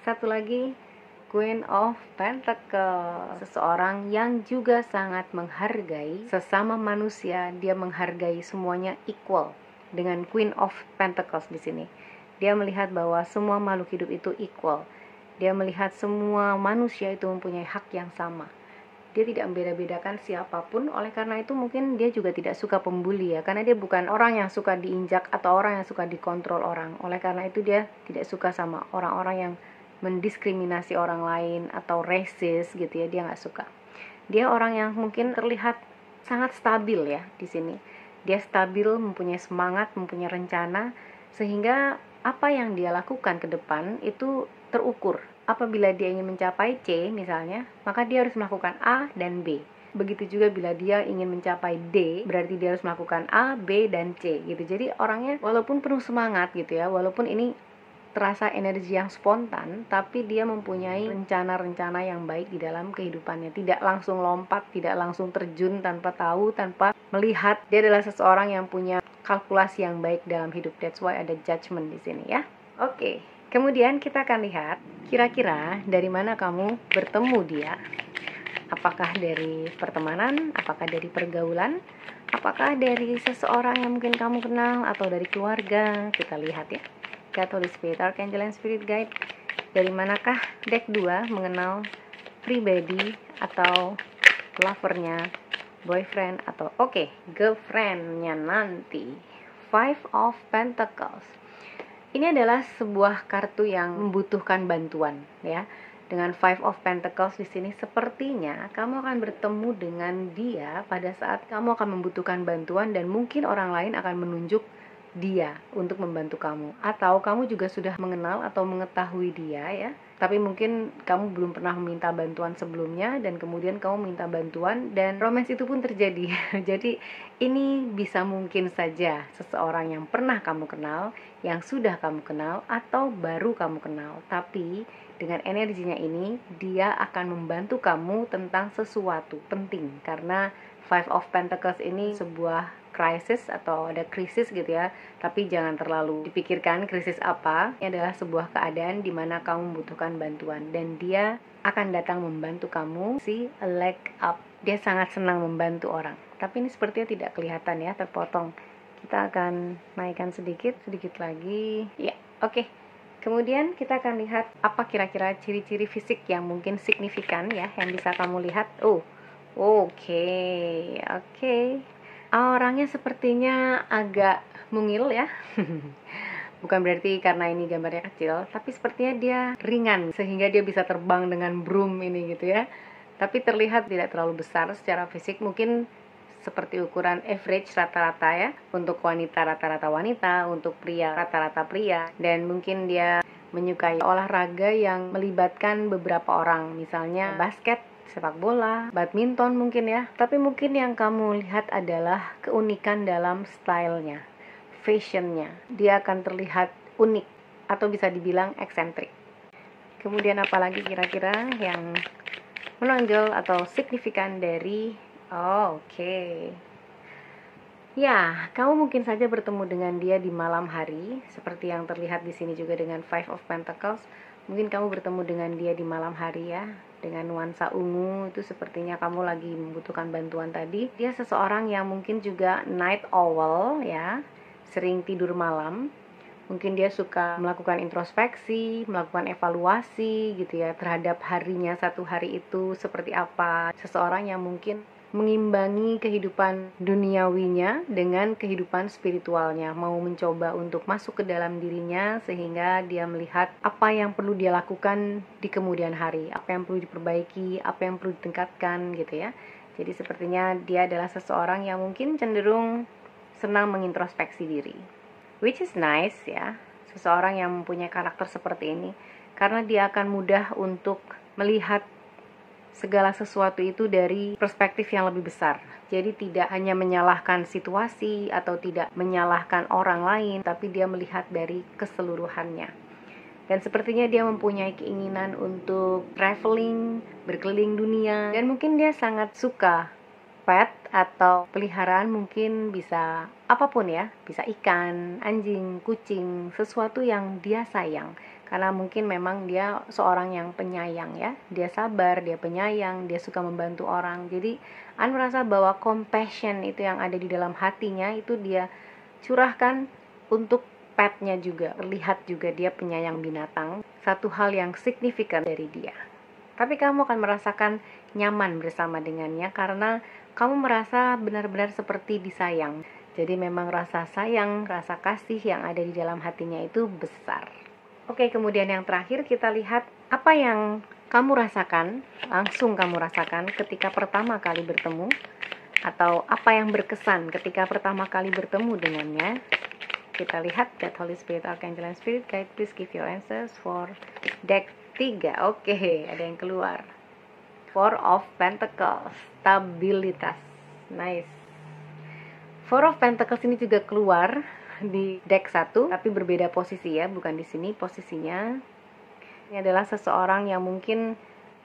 satu lagi Queen of Pentacles, seseorang yang juga sangat menghargai sesama manusia. Dia menghargai semuanya equal dengan Queen of Pentacles di sini. Dia melihat bahwa semua makhluk hidup itu equal. Dia melihat semua manusia itu mempunyai hak yang sama. Dia tidak membeda-bedakan siapapun. Oleh karena itu mungkin dia juga tidak suka pembuli ya, karena dia bukan orang yang suka diinjak atau orang yang suka dikontrol orang. Oleh karena itu dia tidak suka sama orang-orang yang mendiskriminasi orang lain atau racist gitu ya, dia nggak suka. Dia orang yang mungkin terlihat sangat stabil ya di sini. Dia stabil, mempunyai semangat, mempunyai rencana, sehingga apa yang dia lakukan ke depan itu terukur. Apabila dia ingin mencapai C misalnya, maka dia harus melakukan A dan B. Begitu juga bila dia ingin mencapai D, berarti dia harus melakukan A, B, dan C gitu. Jadi orangnya walaupun penuh semangat gitu ya, walaupun ini terasa energi yang spontan, tapi dia mempunyai rencana-rencana yang baik di dalam kehidupannya. Tidak langsung lompat, tidak langsung terjun tanpa tahu, tanpa melihat. Dia adalah seseorang yang punya kalkulasi yang baik dalam hidup. That's why ada judgment di sini ya. Oke, kemudian kita akan lihat kira-kira dari mana kamu bertemu dia. Apakah dari pertemanan, apakah dari pergaulan, apakah dari seseorang yang mungkin kamu kenal, atau dari keluarga. Kita lihat ya. God, Holy Spirit, Archangel, and Spirit Guide. Dari manakah deck 2 mengenal pribadi atau lovernya, boyfriend, atau girlfriendnya nanti. Five of Pentacles. Ini adalah sebuah kartu yang membutuhkan bantuan, ya. Dengan Five of Pentacles di sini sepertinya kamu akan bertemu dengan dia pada saat kamu akan membutuhkan bantuan, dan mungkin orang lain akan menunjuk dia untuk membantu kamu, atau kamu juga sudah mengenal atau mengetahui dia, ya, tapi mungkin kamu belum pernah meminta bantuan sebelumnya, dan kemudian kamu minta bantuan dan romance itu pun terjadi. Jadi ini bisa mungkin saja seseorang yang pernah kamu kenal, yang sudah kamu kenal, atau baru kamu kenal, tapi dengan energinya ini dia akan membantu kamu tentang sesuatu penting, karena Five of Pentacles ini sebuah krisis atau ada krisis gitu ya, tapi jangan terlalu dipikirkan krisis apa. Ini adalah sebuah keadaan di mana kamu membutuhkan bantuan dan dia akan datang membantu kamu. See a leg up. Dia sangat senang membantu orang. Tapi ini sepertinya tidak kelihatan ya, terpotong. Kita akan naikkan sedikit lagi. Ya, oke. Kemudian kita akan lihat apa kira-kira ciri-ciri fisik yang mungkin signifikan ya, yang bisa kamu lihat. Oke. Orangnya sepertinya agak mungil ya. Bukan berarti karena ini gambarnya kecil, tapi sepertinya dia ringan sehingga dia bisa terbang dengan broom ini gitu ya. Tapi terlihat tidak terlalu besar secara fisik, mungkin seperti ukuran average rata-rata ya. Untuk wanita rata-rata wanita, untuk pria rata-rata pria, dan mungkin dia menyukai olahraga yang melibatkan beberapa orang, misalnya basket, sepak bola, badminton mungkin ya. Tapi mungkin yang kamu lihat adalah keunikan dalam stylenya, fashionnya. Dia akan terlihat unik atau bisa dibilang eksentrik. Kemudian apalagi kira-kira yang menonjol atau signifikan dari ya, kamu mungkin saja bertemu dengan dia di malam hari, seperti yang terlihat di sini juga dengan Five of Pentacles. Mungkin kamu bertemu dengan dia di malam hari ya, dengan nuansa ungu. Itu sepertinya kamu lagi membutuhkan bantuan tadi. Dia seseorang yang mungkin juga night owl ya, sering tidur malam. Mungkin dia suka melakukan introspeksi, melakukan evaluasi gitu ya, terhadap harinya, satu hari itu seperti apa. Seseorang yang mungkin mengimbangi kehidupan duniawinya dengan kehidupan spiritualnya, mau mencoba untuk masuk ke dalam dirinya sehingga dia melihat apa yang perlu dia lakukan di kemudian hari, apa yang perlu diperbaiki, apa yang perlu ditingkatkan gitu ya. Jadi sepertinya dia adalah seseorang yang mungkin cenderung senang mengintrospeksi diri, which is nice ya, seseorang yang mempunyai karakter seperti ini, karena dia akan mudah untuk melihat segala sesuatu itu dari perspektif yang lebih besar. Jadi tidak hanya menyalahkan situasi atau tidak menyalahkan orang lain, tapi dia melihat dari keseluruhannya. Dan sepertinya dia mempunyai keinginan untuk traveling, berkeliling dunia, dan mungkin dia sangat suka pet atau peliharaan, mungkin bisa apapun ya, bisa ikan, anjing, kucing, sesuatu yang dia sayang. Karena mungkin memang dia seorang yang penyayang ya, dia sabar, dia penyayang, dia suka membantu orang. Jadi An merasa bahwa compassion itu yang ada di dalam hatinya itu dia curahkan untuk petnya juga. Terlihat juga dia penyayang binatang, satu hal yang signifikan dari dia. Tapi kamu akan merasakan nyaman bersama dengannya karena kamu merasa benar-benar seperti disayang. Jadi memang rasa sayang, rasa kasih yang ada di dalam hatinya itu besar. Oke, kemudian yang terakhir kita lihat apa yang kamu rasakan, langsung kamu rasakan ketika pertama kali bertemu, atau apa yang berkesan ketika pertama kali bertemu dengannya. Kita lihat that Holy Spirit, Archangel and Spirit Guide, please give your answers for deck 3. Oke, ada yang keluar. Four of Pentacles, stabilitas. Nice. Four of Pentacles ini juga keluar di deck 1, tapi berbeda posisi ya, bukan di sini posisinya. Ini adalah seseorang yang mungkin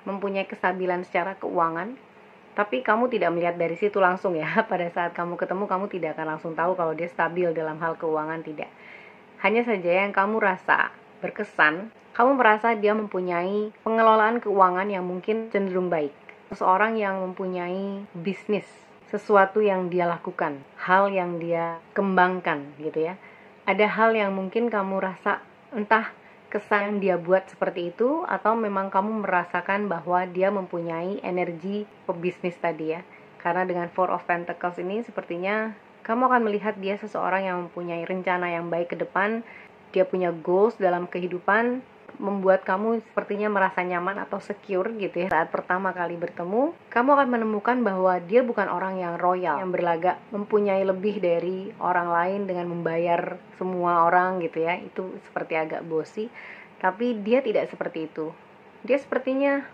mempunyai kestabilan secara keuangan, tapi kamu tidak melihat dari situ langsung ya. Pada saat kamu ketemu, kamu tidak akan langsung tahu kalau dia stabil dalam hal keuangan, tidak. Hanya saja yang kamu rasa berkesan, kamu merasa dia mempunyai pengelolaan keuangan yang mungkin cenderung baik. Seseorang yang mempunyai bisnis, sesuatu yang dia lakukan, hal yang dia kembangkan gitu ya. Ada hal yang mungkin kamu rasa entah kesan yang dia buat seperti itu, atau memang kamu merasakan bahwa dia mempunyai energi pebisnis tadi ya. Karena dengan Four of Pentacles ini sepertinya kamu akan melihat dia seseorang yang mempunyai rencana yang baik ke depan. Dia punya goals dalam kehidupan, membuat kamu sepertinya merasa nyaman atau secure gitu ya. Saat pertama kali bertemu, kamu akan menemukan bahwa dia bukan orang yang royal, yang berlagak mempunyai lebih dari orang lain dengan membayar semua orang gitu ya. Itu seperti agak bossy, tapi dia tidak seperti itu. Dia sepertinya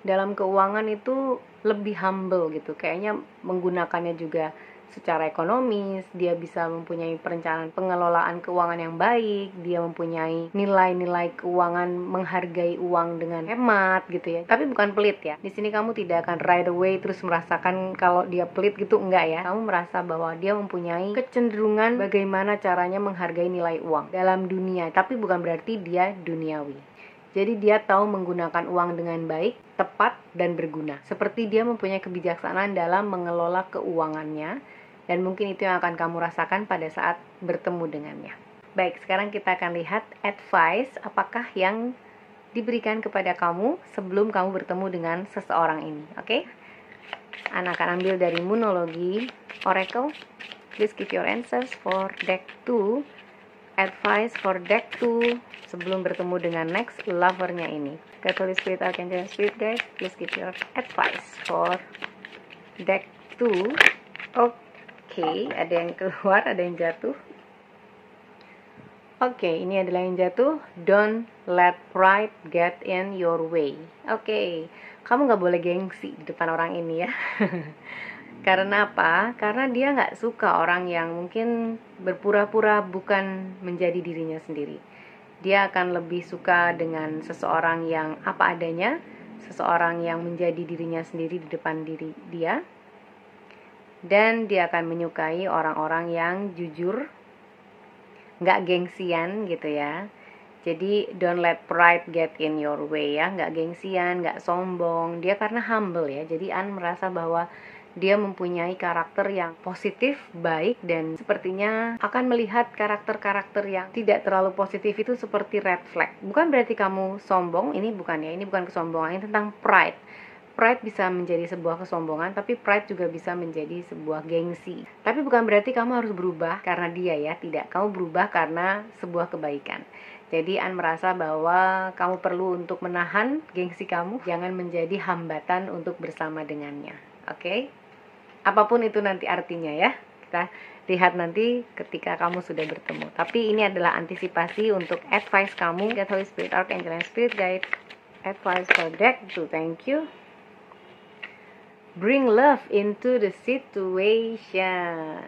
dalam keuangan itu lebih humble gitu, kayaknya menggunakannya juga secara ekonomis. Dia bisa mempunyai perencanaan pengelolaan keuangan yang baik, dia mempunyai nilai-nilai keuangan, menghargai uang dengan hemat gitu ya. Tapi bukan pelit ya. Di sini kamu tidak akan right away terus merasakan kalau dia pelit gitu, enggak ya. Kamu merasa bahwa dia mempunyai kecenderungan bagaimana caranya menghargai nilai uang dalam dunia, tapi bukan berarti dia duniawi. Jadi dia tahu menggunakan uang dengan baik, tepat, dan berguna. Seperti dia mempunyai kebijaksanaan dalam mengelola keuangannya, dan mungkin itu yang akan kamu rasakan pada saat bertemu dengannya. Baik, sekarang kita akan lihat advice apakah yang diberikan kepada kamu sebelum kamu bertemu dengan seseorang ini. Oke? Ana akan ambil dari Moonology Oracle. Please give your answers for deck 2. Advice for deck 2 sebelum bertemu dengan next lover-nya ini. God, Holy Spirit, Archangel, Spirit Guide, please give your advice for deck 2. Oke, ada yang keluar, ada yang jatuh. Oke, ini adalah yang jatuh. Don't let pride get in your way. Oke, kamu gak boleh gengsi di depan orang ini ya. Karena apa? Karena dia nggak suka orang yang mungkin berpura-pura bukan menjadi dirinya sendiri. Dia akan lebih suka dengan seseorang yang apa adanya, seseorang yang menjadi dirinya sendiri di depan diri dia. Dan dia akan menyukai orang-orang yang jujur, nggak gengsian gitu ya. Jadi don't let pride get in your way ya, nggak gengsian, nggak sombong. Dia karena humble ya, jadi An merasa bahwa dia mempunyai karakter yang positif, baik, dan sepertinya akan melihat karakter-karakter yang tidak terlalu positif itu seperti red flag. Bukan berarti kamu sombong, ini bukan ya, ini bukan kesombongan, ini tentang pride. Pride bisa menjadi sebuah kesombongan, tapi pride juga bisa menjadi sebuah gengsi. Tapi bukan berarti kamu harus berubah karena dia ya, tidak. Kamu berubah karena sebuah kebaikan. Jadi An merasa bahwa kamu perlu untuk menahan gengsi kamu, jangan menjadi hambatan untuk bersama dengannya. Oke? Apapun itu nanti artinya ya, kita lihat nanti ketika kamu sudah bertemu. Tapi ini adalah antisipasi untuk advice kamu. God, Holy Spirit, Archangel, and Spirit Guide. Advice for deck 2, thank you. Bring love into the situation.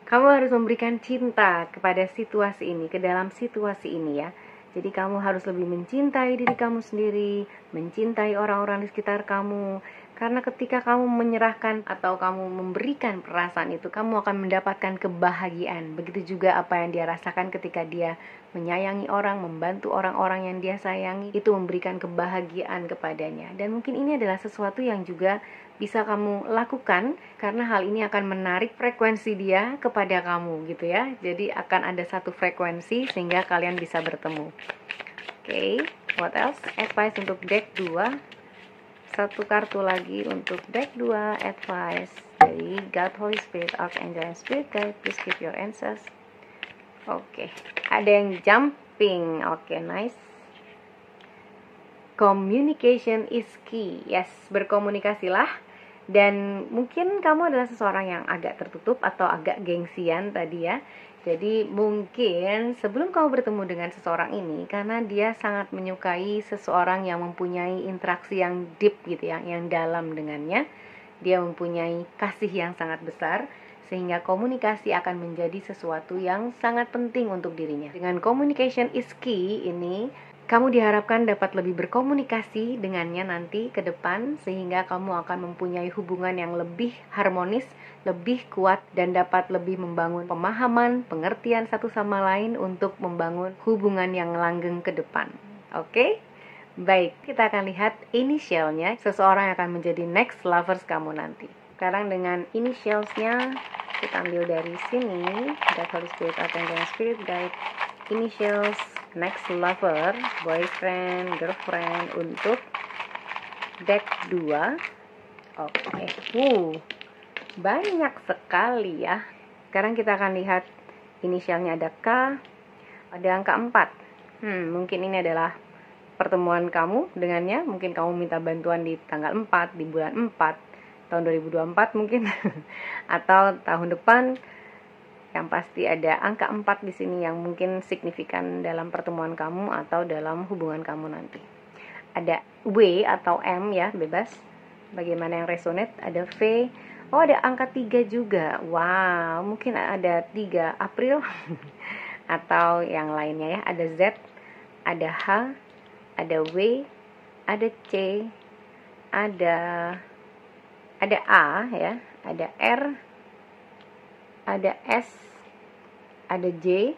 Kamu harus memberikan cinta kepada situasi ini, ke dalam situasi ini ya. Jadi kamu harus lebih mencintai diri kamu sendiri, mencintai orang-orang di sekitar kamu. Karena ketika kamu menyerahkan atau kamu memberikan perasaan itu, kamu akan mendapatkan kebahagiaan. Begitu juga apa yang dia rasakan ketika dia menyayangi orang, membantu orang-orang yang dia sayangi, itu memberikan kebahagiaan kepadanya. Dan mungkin ini adalah sesuatu yang juga bisa kamu lakukan, karena hal ini akan menarik frekuensi dia kepada kamu gitu ya. Jadi akan ada satu frekuensi sehingga kalian bisa bertemu. Oke, what else? Advice untuk deck 2. Satu kartu lagi untuk deck 2, advice dari God, Holy Spirit, Archangel, and Spirit Guide. Please give your answers. Oke, ada yang jumping. Oke, nice. Communication is key. Yes, berkomunikasilah. Dan mungkin kamu adalah seseorang yang agak tertutup atau agak gengsian tadi ya. Jadi mungkin sebelum kamu bertemu dengan seseorang ini, karena dia sangat menyukai seseorang yang mempunyai interaksi yang deep gitu ya, yang dalam dengannya, dia mempunyai kasih yang sangat besar, sehingga komunikasi akan menjadi sesuatu yang sangat penting untuk dirinya. Dengan communication is key ini, kamu diharapkan dapat lebih berkomunikasi dengannya nanti ke depan, sehingga kamu akan mempunyai hubungan yang lebih harmonis, lebih kuat, dan dapat lebih membangun pemahaman, pengertian satu sama lain untuk membangun hubungan yang langgeng ke depan. Oke? Baik, kita akan lihat inisialnya, seseorang yang akan menjadi next lovers kamu nanti. Sekarang dengan initialsnya, kita ambil dari sini, God, Holy Spirit, Archangel, Spirit Guide. initials next lover, boyfriend, girlfriend untuk deck 2. Oke, banyak sekali ya. Sekarang kita akan lihat inisialnya ada K, ada angka 4. Mungkin ini adalah pertemuan kamu dengannya. Mungkin kamu minta bantuan di tanggal 4, di bulan 4, tahun 2024 mungkin. Atau tahun depan. Yang pasti ada angka 4 di sini yang mungkin signifikan dalam pertemuan kamu atau dalam hubungan kamu nanti. Ada W atau M ya, bebas. Bagaimana yang resonate? Ada V. Ada angka 3 juga. Wow, mungkin ada 3 April atau yang lainnya ya. Ada Z, ada H, ada W, ada C, ada A ya, ada R, ada S, ada J,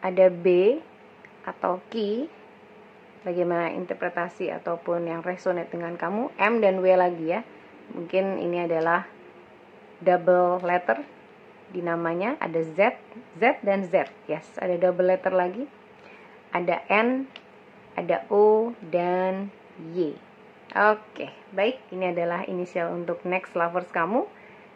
ada B atau Q. Bagaimana interpretasi ataupun yang resonate dengan kamu? M dan W lagi ya. Mungkin ini adalah double letter di namanya. Ada Z, Z dan Z. Yes, ada double letter lagi. Ada N, ada O dan Y. Oke, baik. Ini adalah inisial untuk next lovers kamu.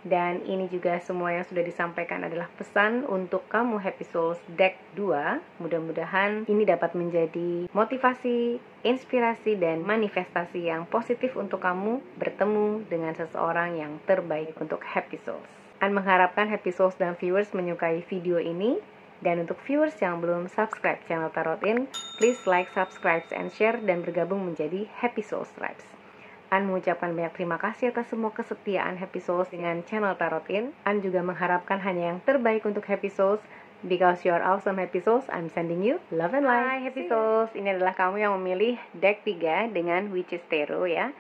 Dan ini juga semua yang sudah disampaikan adalah pesan untuk kamu Happy Souls Deck 2. Mudah-mudahan ini dapat menjadi motivasi, inspirasi, dan manifestasi yang positif untuk kamu bertemu dengan seseorang yang terbaik untuk Happy Souls. Dan mengharapkan Happy Souls dan viewers menyukai video ini. Dan untuk viewers yang belum subscribe channel Tarotin, please like, subscribe, and share, dan bergabung menjadi Happy Souls Tribes. An mengucapkan banyak terima kasih atas semua kesetiaan Happy Souls dengan channel Tarotin. An juga mengharapkan hanya yang terbaik untuk Happy Souls. Because you are awesome Happy Souls, I'm sending you love and light. Hai Happy Souls, ini adalah kamu yang memilih deck 3 dengan Witches Tarot ya.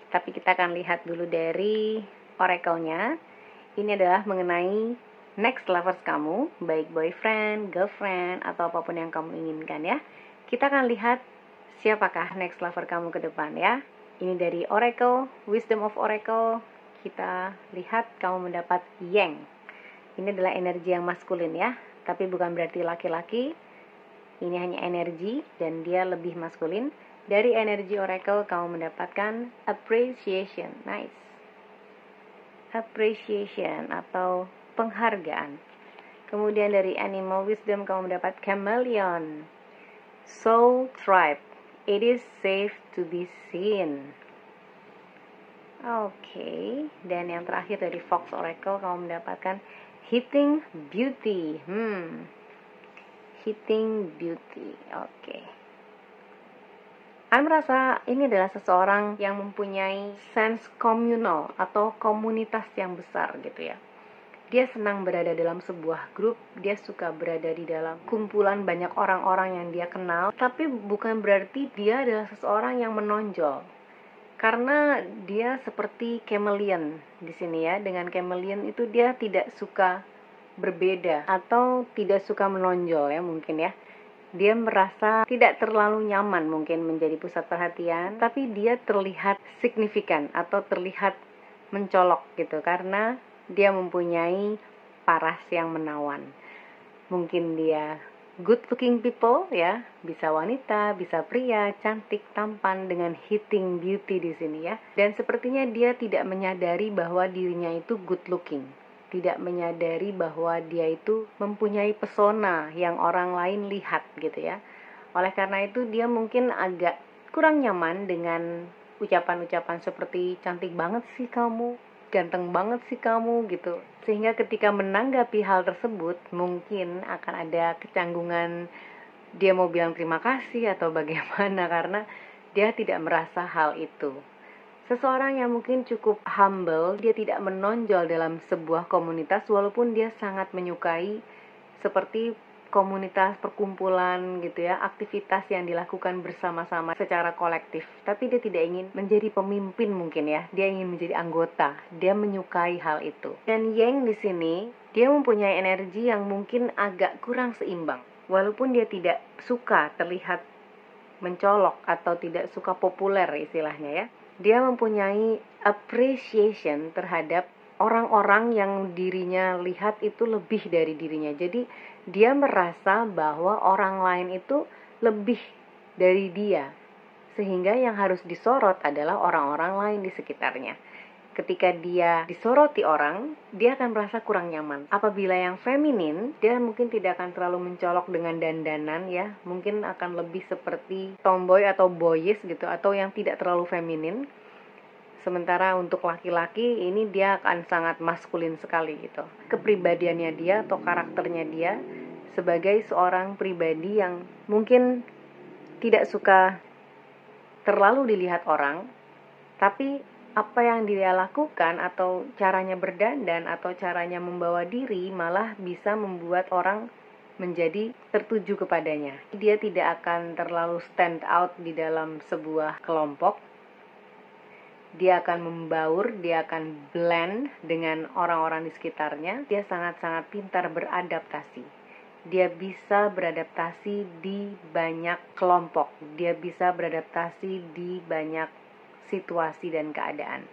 Tapi kita akan lihat dulu dari oracle-nya. Ini adalah mengenai next lovers kamu, baik boyfriend, girlfriend, atau apapun yang kamu inginkan ya. Kita akan lihat siapakah next lover kamu ke depan ya. Ini dari Oracle, Wisdom of Oracle. Kita lihat kamu mendapat Yang. Ini adalah energi yang maskulin ya. Tapi bukan berarti laki-laki. Ini hanya energi dan dia lebih maskulin. Dari energi Oracle kamu mendapatkan Appreciation. Nice. Appreciation atau penghargaan. Kemudian dari Animal Wisdom kamu mendapat Chameleon. Soul Tribe. It is safe to be seen. Oke, dan yang terakhir dari Fox Oracle kamu mendapatkan Hitting Beauty. Hitting Beauty. Oke. Saya merasa ini adalah seseorang yang mempunyai sense communal atau komunitas yang besar gitu ya. Dia senang berada dalam sebuah grup, dia suka berada di dalam kumpulan banyak orang-orang yang dia kenal, tapi bukan berarti dia adalah seseorang yang menonjol. Karena dia seperti chameleon di sini ya. Dengan chameleon itu dia tidak suka berbeda atau tidak suka menonjol ya mungkin ya. Dia merasa tidak terlalu nyaman mungkin menjadi pusat perhatian, tapi dia terlihat signifikan atau terlihat mencolok gitu karena dia mempunyai paras yang menawan. Mungkin dia good looking people ya, bisa wanita, bisa pria, cantik, tampan dengan hitting beauty di sini ya. Dan sepertinya dia tidak menyadari bahwa dirinya itu good looking. Tidak menyadari bahwa dia itu mempunyai pesona yang orang lain lihat gitu ya. Oleh karena itu dia mungkin agak kurang nyaman dengan ucapan-ucapan seperti cantik banget sih kamu, ganteng banget sih kamu gitu. Sehingga ketika menanggapi hal tersebut mungkin akan ada kecanggungan, dia mau bilang terima kasih atau bagaimana karena dia tidak merasa hal itu. Seseorang yang mungkin cukup humble, dia tidak menonjol dalam sebuah komunitas walaupun dia sangat menyukai seperti komunitas perkumpulan gitu ya, aktivitas yang dilakukan bersama-sama secara kolektif. Tapi dia tidak ingin menjadi pemimpin mungkin ya, dia ingin menjadi anggota. Dia menyukai hal itu. Dan Yang di sini, dia mempunyai energi yang mungkin agak kurang seimbang. Walaupun dia tidak suka terlihat mencolok atau tidak suka populer istilahnya ya. Dia mempunyai appreciation terhadap orang-orang yang dirinya lihat itu lebih dari dirinya. Jadi dia merasa bahwa orang lain itu lebih dari dia, sehingga yang harus disorot adalah orang-orang lain di sekitarnya. Ketika dia disoroti orang, dia akan merasa kurang nyaman. Apabila yang feminin, dia mungkin tidak akan terlalu mencolok dengan dandanan ya, mungkin akan lebih seperti tomboy atau boyish gitu, atau yang tidak terlalu feminin. Sementara untuk laki-laki ini dia akan sangat maskulin sekali gitu. Kepribadiannya dia atau karakternya dia sebagai seorang pribadi yang mungkin tidak suka terlalu dilihat orang, tapi apa yang dia lakukan atau caranya berdandan atau caranya membawa diri malah bisa membuat orang menjadi tertuju kepadanya. Dia tidak akan terlalu stand out di dalam sebuah kelompok. Dia akan membaur, dia akan blend dengan orang-orang di sekitarnya. Dia sangat-sangat pintar beradaptasi. Dia bisa beradaptasi di banyak kelompok. Dia bisa beradaptasi di banyak situasi dan keadaan.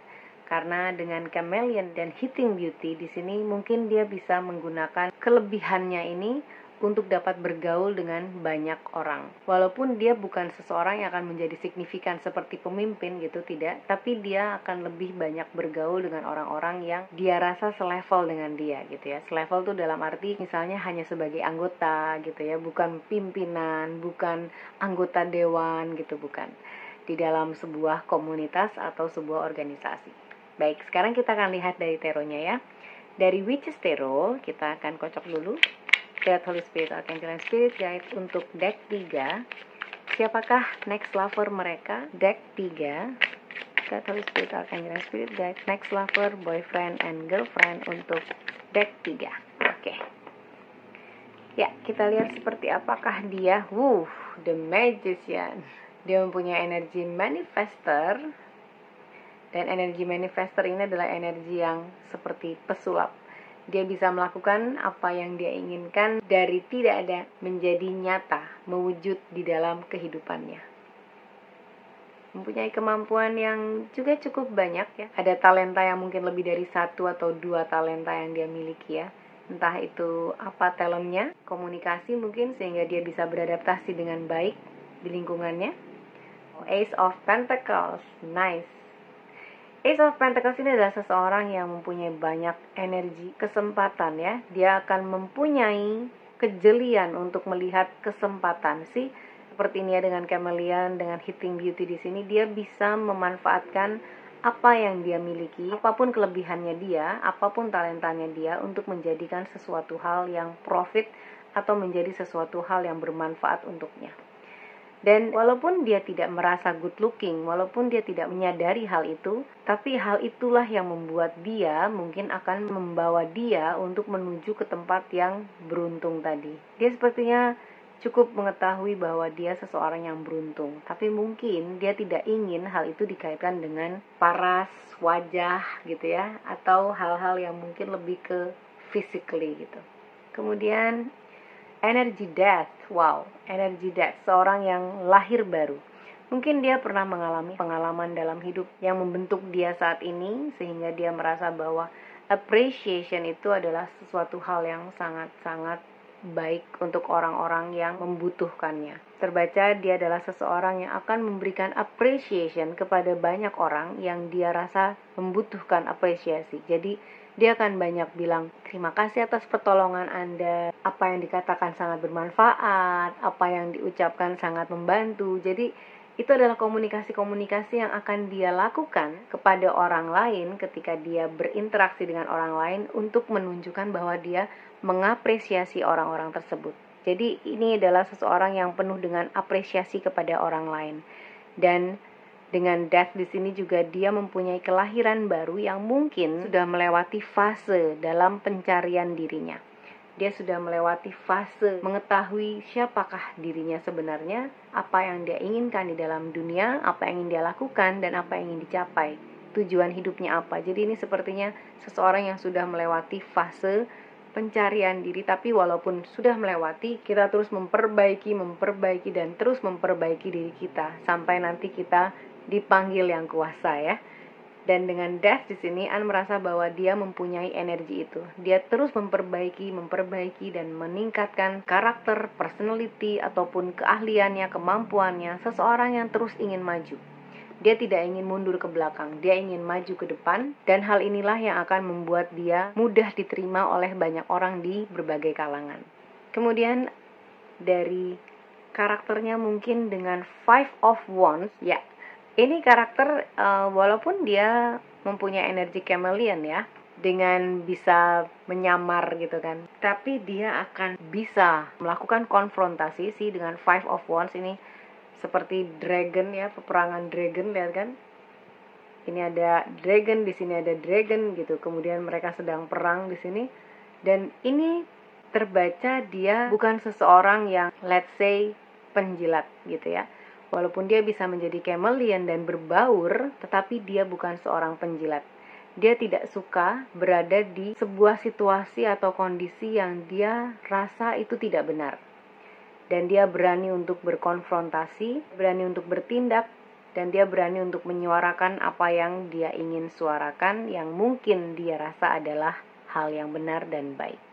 Karena dengan chameleon dan hitting beauty di sini mungkin dia bisa menggunakan kelebihannya ini untuk dapat bergaul dengan banyak orang. Walaupun dia bukan seseorang yang akan menjadi signifikan seperti pemimpin gitu, tidak. Tapi dia akan lebih banyak bergaul dengan orang-orang yang dia rasa selevel dengan dia gitu ya. Selevel tuh dalam arti misalnya hanya sebagai anggota gitu ya, bukan pimpinan, bukan anggota dewan gitu, bukan. Di dalam sebuah komunitas atau sebuah organisasi. Baik, sekarang kita akan lihat dari taronya ya. Dari Witches Tarot, kita akan kocok dulu. God, Holy Spirit, Archangel, and Spirit Guide untuk deck 3. Siapakah next lover mereka? Deck 3. God, Holy Spirit, Archangel, and Spirit Guide, next lover, boyfriend, and girlfriend untuk deck 3. Oke. Ya, kita lihat seperti apakah dia. The Magician. Dia mempunyai energi manifester. Dan energi manifester ini adalah energi yang seperti pesulap. Dia bisa melakukan apa yang dia inginkan dari tidak ada menjadi nyata, mewujud di dalam kehidupannya. Mempunyai kemampuan yang juga cukup banyak ya. Ada talenta yang mungkin lebih dari 1 atau 2 talenta yang dia miliki ya. Entah itu apa talentnya, komunikasi mungkin sehingga dia bisa beradaptasi dengan baik di lingkungannya. Ace of Pentacles, nice. Ace of Pentacles ini adalah seseorang yang mempunyai banyak energi, kesempatan ya. Dia akan mempunyai kejelian untuk melihat kesempatan sih. Seperti ini ya dengan chameleon, dengan hitting beauty di sini, dia bisa memanfaatkan apa yang dia miliki, apapun kelebihannya dia, apapun talentanya dia untuk menjadikan sesuatu hal yang profit atau menjadi sesuatu hal yang bermanfaat untuknya. Dan walaupun dia tidak merasa good looking, walaupun dia tidak menyadari hal itu, tapi hal itulah yang membuat dia mungkin akan membawa dia untuk menuju ke tempat yang beruntung tadi. Dia sepertinya cukup mengetahui bahwa dia seseorang yang beruntung, tapi mungkin dia tidak ingin hal itu dikaitkan dengan paras, wajah gitu ya, atau hal-hal yang mungkin lebih ke physically gitu. Kemudian energy death, energy death, seorang yang lahir baru. Mungkin dia pernah mengalami pengalaman dalam hidup yang membentuk dia saat ini, sehingga dia merasa bahwa appreciation itu adalah sesuatu hal yang sangat-sangat baik untuk orang-orang yang membutuhkannya. Terbaca dia adalah seseorang yang akan memberikan appreciation kepada banyak orang yang dia rasa membutuhkan apresiasi. Jadi dia akan banyak bilang, terima kasih atas pertolongan Anda, apa yang dikatakan sangat bermanfaat, apa yang diucapkan sangat membantu. Jadi itu adalah komunikasi-komunikasi yang akan dia lakukan kepada orang lain ketika dia berinteraksi dengan orang lain untuk menunjukkan bahwa dia mengapresiasi orang-orang tersebut. Jadi ini adalah seseorang yang penuh dengan apresiasi kepada orang lain. Dan dengan death di sini juga dia mempunyai kelahiran baru yang mungkin sudah melewati fase dalam pencarian dirinya. Dia sudah melewati fase mengetahui siapakah dirinya sebenarnya, apa yang dia inginkan di dalam dunia, apa yang ingin dia lakukan, dan apa yang ingin dicapai. Tujuan hidupnya apa. Jadi ini sepertinya seseorang yang sudah melewati fase pencarian diri, tapi walaupun sudah melewati, kita terus memperbaiki dan terus memperbaiki diri kita sampai nanti kita dipanggil yang kuasa ya. Dan dengan Death di sini, Anne merasa bahwa dia mempunyai energi itu. Dia terus memperbaiki dan meningkatkan karakter, personality, ataupun keahliannya, kemampuannya. Seseorang yang terus ingin maju. Dia tidak ingin mundur ke belakang, dia ingin maju ke depan. Dan hal inilah yang akan membuat dia mudah diterima oleh banyak orang di berbagai kalangan. Kemudian dari karakternya mungkin dengan Five of Wands, ya. Ini karakter walaupun dia mempunyai energi chameleon ya, dengan bisa menyamar gitu kan, tapi dia akan bisa melakukan konfrontasi sih dengan Five of Wands ini, seperti dragon ya, peperangan dragon, lihat kan? Ini ada dragon, di sini ada dragon gitu. Kemudian mereka sedang perang di sini. Dan ini terbaca dia bukan seseorang yang let's say penjilat gitu ya. Walaupun dia bisa menjadi chameleon dan berbaur, tetapi dia bukan seorang penjilat. Dia tidak suka berada di sebuah situasi atau kondisi yang dia rasa itu tidak benar. Dan dia berani untuk berkonfrontasi, berani untuk bertindak, dan dia berani untuk menyuarakan apa yang dia ingin suarakan, yang mungkin dia rasa adalah hal yang benar dan baik.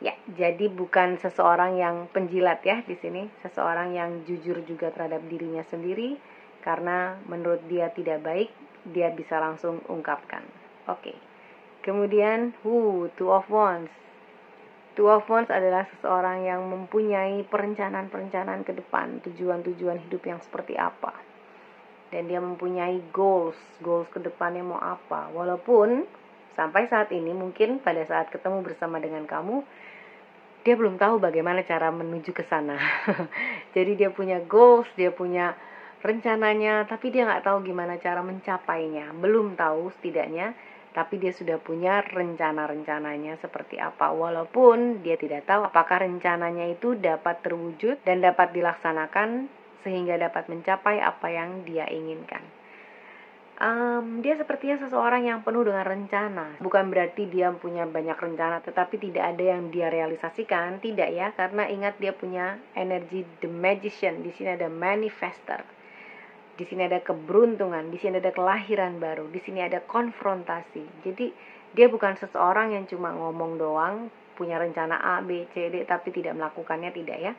Ya, jadi bukan seseorang yang penjilat ya di sini, seseorang yang jujur juga terhadap dirinya sendiri, karena menurut dia tidak baik, dia bisa langsung ungkapkan. Oke. Kemudian, Two of Wands. Two of Wands adalah seseorang yang mempunyai perencanaan-perencanaan ke depan, tujuan-tujuan hidup yang seperti apa. Dan dia mempunyai goals ke depannya mau apa. Walaupun sampai saat ini mungkin pada saat ketemu bersama dengan kamu, dia belum tahu bagaimana cara menuju ke sana. Jadi dia punya goals, dia punya rencananya, tapi dia nggak tahu gimana cara mencapainya. Belum tahu setidaknya, tapi dia sudah punya rencana-rencananya seperti apa. Walaupun dia tidak tahu apakah rencananya itu dapat terwujud dan dapat dilaksanakan sehingga dapat mencapai apa yang dia inginkan. Dia sepertinya seseorang yang penuh dengan rencana. Bukan berarti dia punya banyak rencana tetapi tidak ada yang dia realisasikan, tidak ya, karena ingat dia punya energi the magician. Di sini ada manifester, di sini ada keberuntungan, di sini ada kelahiran baru, di sini ada konfrontasi. Jadi dia bukan seseorang yang cuma ngomong doang, punya rencana A, B, C, D tapi tidak melakukannya, tidak ya.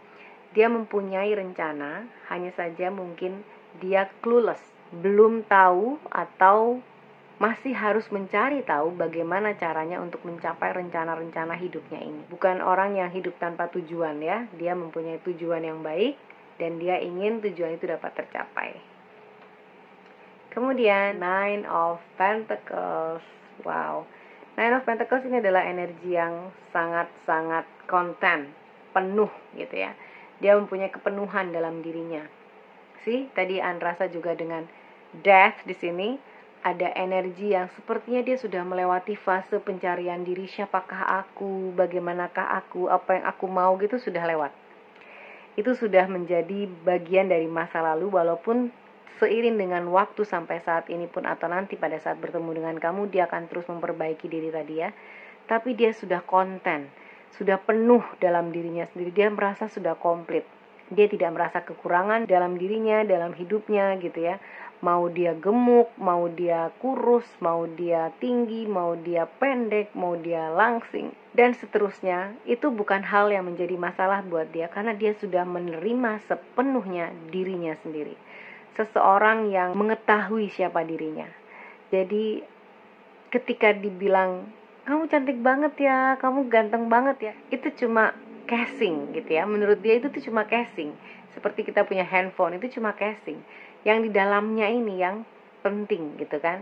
Dia mempunyai rencana, hanya saja mungkin dia clueless, belum tahu atau masih harus mencari tahu bagaimana caranya untuk mencapai rencana-rencana hidupnya ini. Bukan orang yang hidup tanpa tujuan ya, dia mempunyai tujuan yang baik dan dia ingin tujuan itu dapat tercapai. Kemudian Nine of Pentacles. Wow, Nine of Pentacles ini adalah energi yang sangat-sangat konten, penuh gitu ya. Dia mempunyai kepenuhan dalam dirinya. Tadi An rasa juga dengan Death di sini ada energi yang sepertinya dia sudah melewati fase pencarian diri, siapakah aku, bagaimanakah aku, apa yang aku mau gitu sudah lewat. Itu sudah menjadi bagian dari masa lalu, walaupun seiring dengan waktu sampai saat ini pun atau nanti pada saat bertemu dengan kamu, dia akan terus memperbaiki diri tadi ya. Tapi dia sudah konten, sudah penuh dalam dirinya sendiri, dia merasa sudah komplit. Dia tidak merasa kekurangan dalam dirinya, dalam hidupnya gitu ya. Mau dia gemuk, mau dia kurus, mau dia tinggi, mau dia pendek, mau dia langsing, dan seterusnya. Itu bukan hal yang menjadi masalah buat dia, karena dia sudah menerima sepenuhnya dirinya sendiri. Seseorang yang mengetahui siapa dirinya. Jadi ketika dibilang, kamu cantik banget ya, kamu ganteng banget ya, itu cuma casing gitu ya. Menurut dia itu tuh cuma casing. Seperti kita punya handphone, itu cuma casing. Yang di dalamnya ini yang penting gitu kan.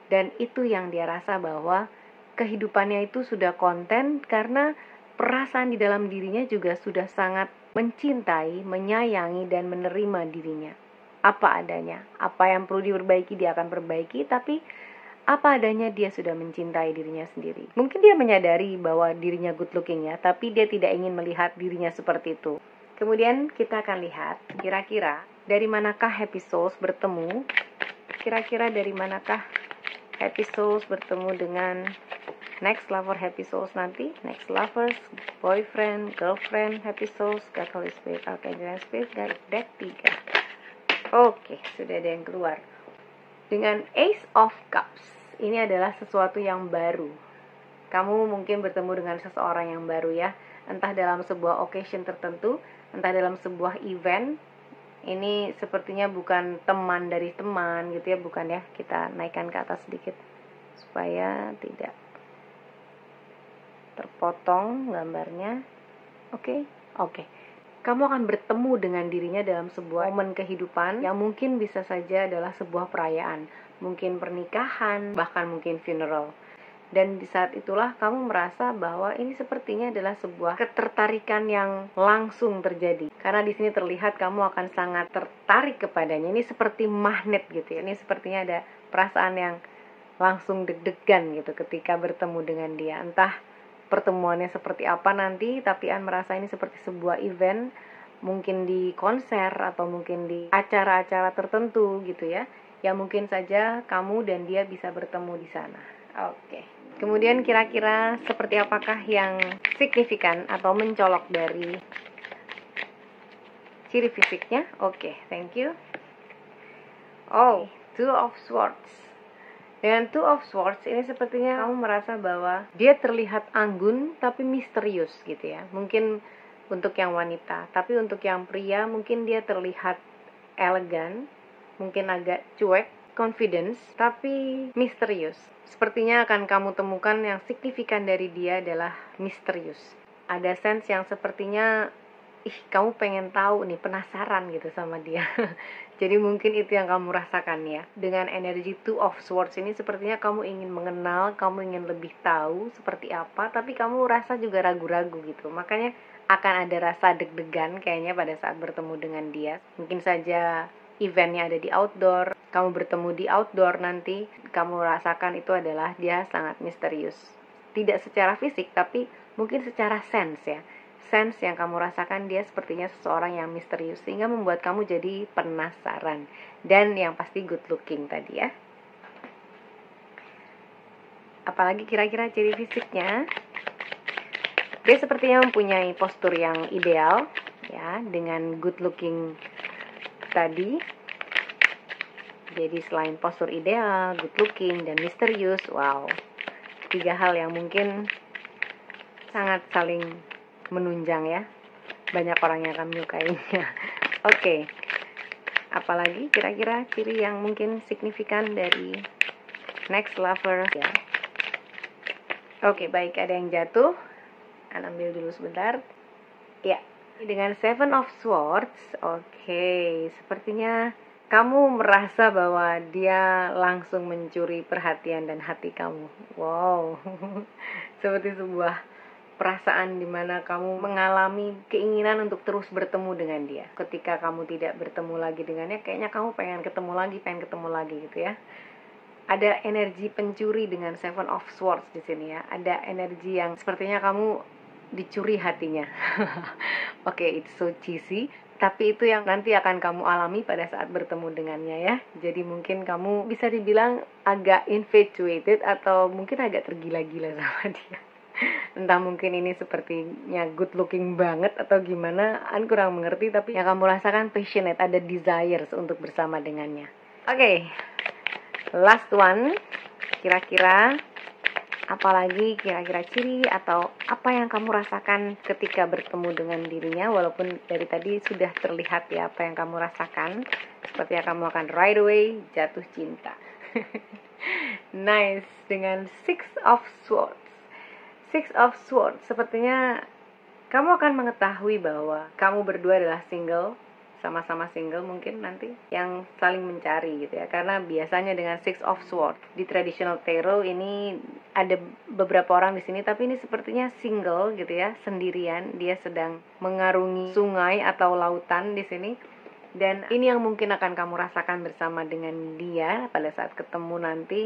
Dan itu yang dia rasa bahwa kehidupannya itu sudah konten, karena perasaan di dalam dirinya juga sudah sangat mencintai, menyayangi, dan menerima dirinya apa adanya. Apa yang perlu diperbaiki dia akan perbaiki, tapi apa adanya dia sudah mencintai dirinya sendiri. Mungkin dia menyadari bahwa dirinya good looking ya, tapi dia tidak ingin melihat dirinya seperti itu. Kemudian kita akan lihat kira-kira dari manakah Happy Souls bertemu. Kira-kira dari manakah Happy Souls bertemu dengan next lover Happy Souls nanti. Next lovers, boyfriend, girlfriend Happy Souls, God Holy Spirit, Archangel Spirit, deck 3. Oke, sudah ada yang keluar. Dengan Ace of Cups, ini adalah sesuatu yang baru. Kamu mungkin bertemu dengan seseorang yang baru ya, entah dalam sebuah occasion tertentu, entah dalam sebuah event. Ini sepertinya bukan teman dari teman gitu ya, bukan ya. Kita naikkan ke atas sedikit supaya tidak terpotong gambarnya. Oke. Kamu akan bertemu dengan dirinya dalam sebuah momen kehidupan yang mungkin bisa saja adalah sebuah perayaan, mungkin pernikahan, bahkan mungkin funeral. Dan di saat itulah kamu merasa bahwa ini sepertinya adalah sebuah ketertarikan yang langsung terjadi. Karena di sini terlihat kamu akan sangat tertarik kepadanya. Ini seperti magnet gitu ya. Ini sepertinya ada perasaan yang langsung deg-degan gitu ketika bertemu dengan dia. Entah pertemuannya seperti apa nanti, tapi An merasa ini seperti sebuah event, mungkin di konser atau mungkin di acara-acara tertentu gitu ya, yang mungkin saja kamu dan dia bisa bertemu di sana. Oke. Kemudian kira-kira seperti apakah yang signifikan atau mencolok dari ciri fisiknya? Oke, thank you. Oh, Two of Swords. Dengan Two of Swords ini sepertinya kamu merasa bahwa dia terlihat anggun tapi misterius gitu ya. Mungkin untuk yang wanita, tapi untuk yang pria mungkin dia terlihat elegan, mungkin agak cuek, confidence, tapi misterius. Sepertinya akan kamu temukan yang signifikan dari dia adalah misterius. Ada sense yang sepertinya kamu pengen tahu nih, penasaran gitu sama dia. Jadi mungkin itu yang kamu rasakan ya. Dengan energi Two of Swords ini sepertinya kamu ingin mengenal, kamu ingin lebih tahu seperti apa, tapi kamu rasa juga ragu-ragu gitu. Makanya akan ada rasa deg-degan kayaknya pada saat bertemu dengan dia. Mungkin saja eventnya ada di outdoor, kamu bertemu di outdoor nanti, kamu rasakan itu adalah dia sangat misterius. Tidak secara fisik, tapi mungkin secara sense ya. Sense yang kamu rasakan dia sepertinya seseorang yang misterius, sehingga membuat kamu jadi penasaran. Dan yang pasti good looking tadi ya. Apalagi kira-kira ciri fisiknya? Dia sepertinya mempunyai postur yang ideal ya, dengan good looking tadi. Jadi selain postur ideal, good looking, dan misterius, wow, 3 hal yang mungkin sangat saling menunjang ya. Banyak orang yang akan menyukainya. Oke. Apalagi kira-kira ciri yang mungkin signifikan dari next lover ya. Oke, baik, ada yang jatuh. Ambil dulu sebentar. Ya, dengan Seven of Swords. Oke, sepertinya kamu merasa bahwa dia langsung mencuri perhatian dan hati kamu. Wow. Seperti sebuah perasaan di mana kamu mengalami keinginan untuk terus bertemu dengan dia. Ketika kamu tidak bertemu lagi dengannya, kayaknya kamu pengen ketemu lagi gitu ya. Ada energi pencuri dengan Seven of Swords di sini ya. Ada energi yang sepertinya kamu dicuri hatinya. Oke, it's so cheesy, tapi itu yang nanti akan kamu alami pada saat bertemu dengannya ya. Jadi mungkin kamu bisa dibilang agak infatuated atau mungkin agak tergila-gila sama dia. Entah mungkin ini sepertinya good looking banget atau gimana, An kurang mengerti, tapi yang kamu rasakan passionate, ada desires untuk bersama dengannya. Oke, last one. Kira-kira apalagi kira-kira ciri atau apa yang kamu rasakan ketika bertemu dengan dirinya, walaupun dari tadi sudah terlihat ya apa yang kamu rasakan. Sepertinya kamu akan right away jatuh cinta. Nice, dengan Six of Swords. Six of Swords, sepertinya kamu akan mengetahui bahwa kamu berdua adalah single, sama-sama single mungkin nanti, yang saling mencari gitu ya. Karena biasanya dengan Six of Swords di traditional tarot ini ada beberapa orang di sini, tapi ini sepertinya single gitu ya, sendirian. Dia sedang mengarungi sungai atau lautan di sini. Dan ini yang mungkin akan kamu rasakan bersama dengan dia pada saat ketemu nanti.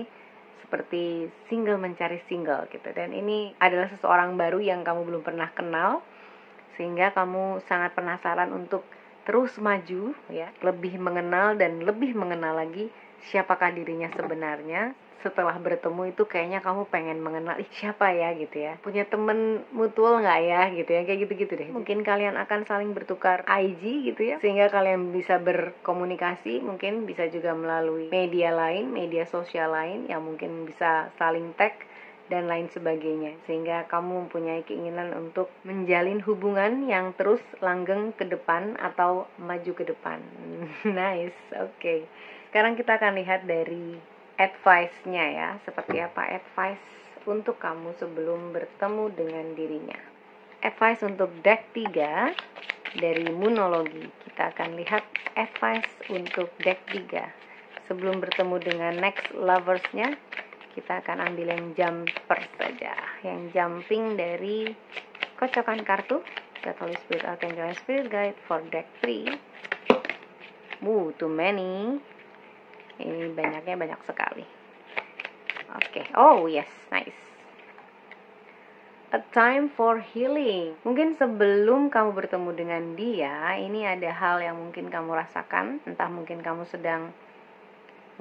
Seperti single mencari single gitu. Dan ini adalah seseorang baru yang kamu belum pernah kenal, sehingga kamu sangat penasaran untuk terus maju ya, lebih mengenal dan lebih mengenal lagi siapakah dirinya sebenarnya, setelah bertemu itu kayaknya kamu pengen mengenal, siapa ya gitu ya, punya temen mutual nggak ya gitu ya, kayak gitu-gitu deh. Mungkin kalian akan saling bertukar IG gitu ya, sehingga kalian bisa berkomunikasi. Mungkin bisa juga melalui media lain, media sosial lain yang mungkin bisa saling tag dan lain sebagainya, sehingga kamu mempunyai keinginan untuk menjalin hubungan yang terus langgeng ke depan atau maju ke depan. Nice, oke. Sekarang kita akan lihat dari advice-nya ya, seperti apa advice untuk kamu sebelum bertemu dengan dirinya. Advice untuk deck 3 dari Moonology. Kita akan lihat advice untuk deck 3 sebelum bertemu dengan next lovers-nya. Kita akan ambil yang jumper saja, yang jumping dari kocokan kartu God, Holy Spirit, Archangel, and Spirit Guide for deck 3. Too many. Ini banyaknya, banyak sekali. Oke. Oh yes, nice. A time for healing. Mungkin sebelum kamu bertemu dengan dia, ini ada hal yang mungkin kamu rasakan. Entah mungkin kamu sedang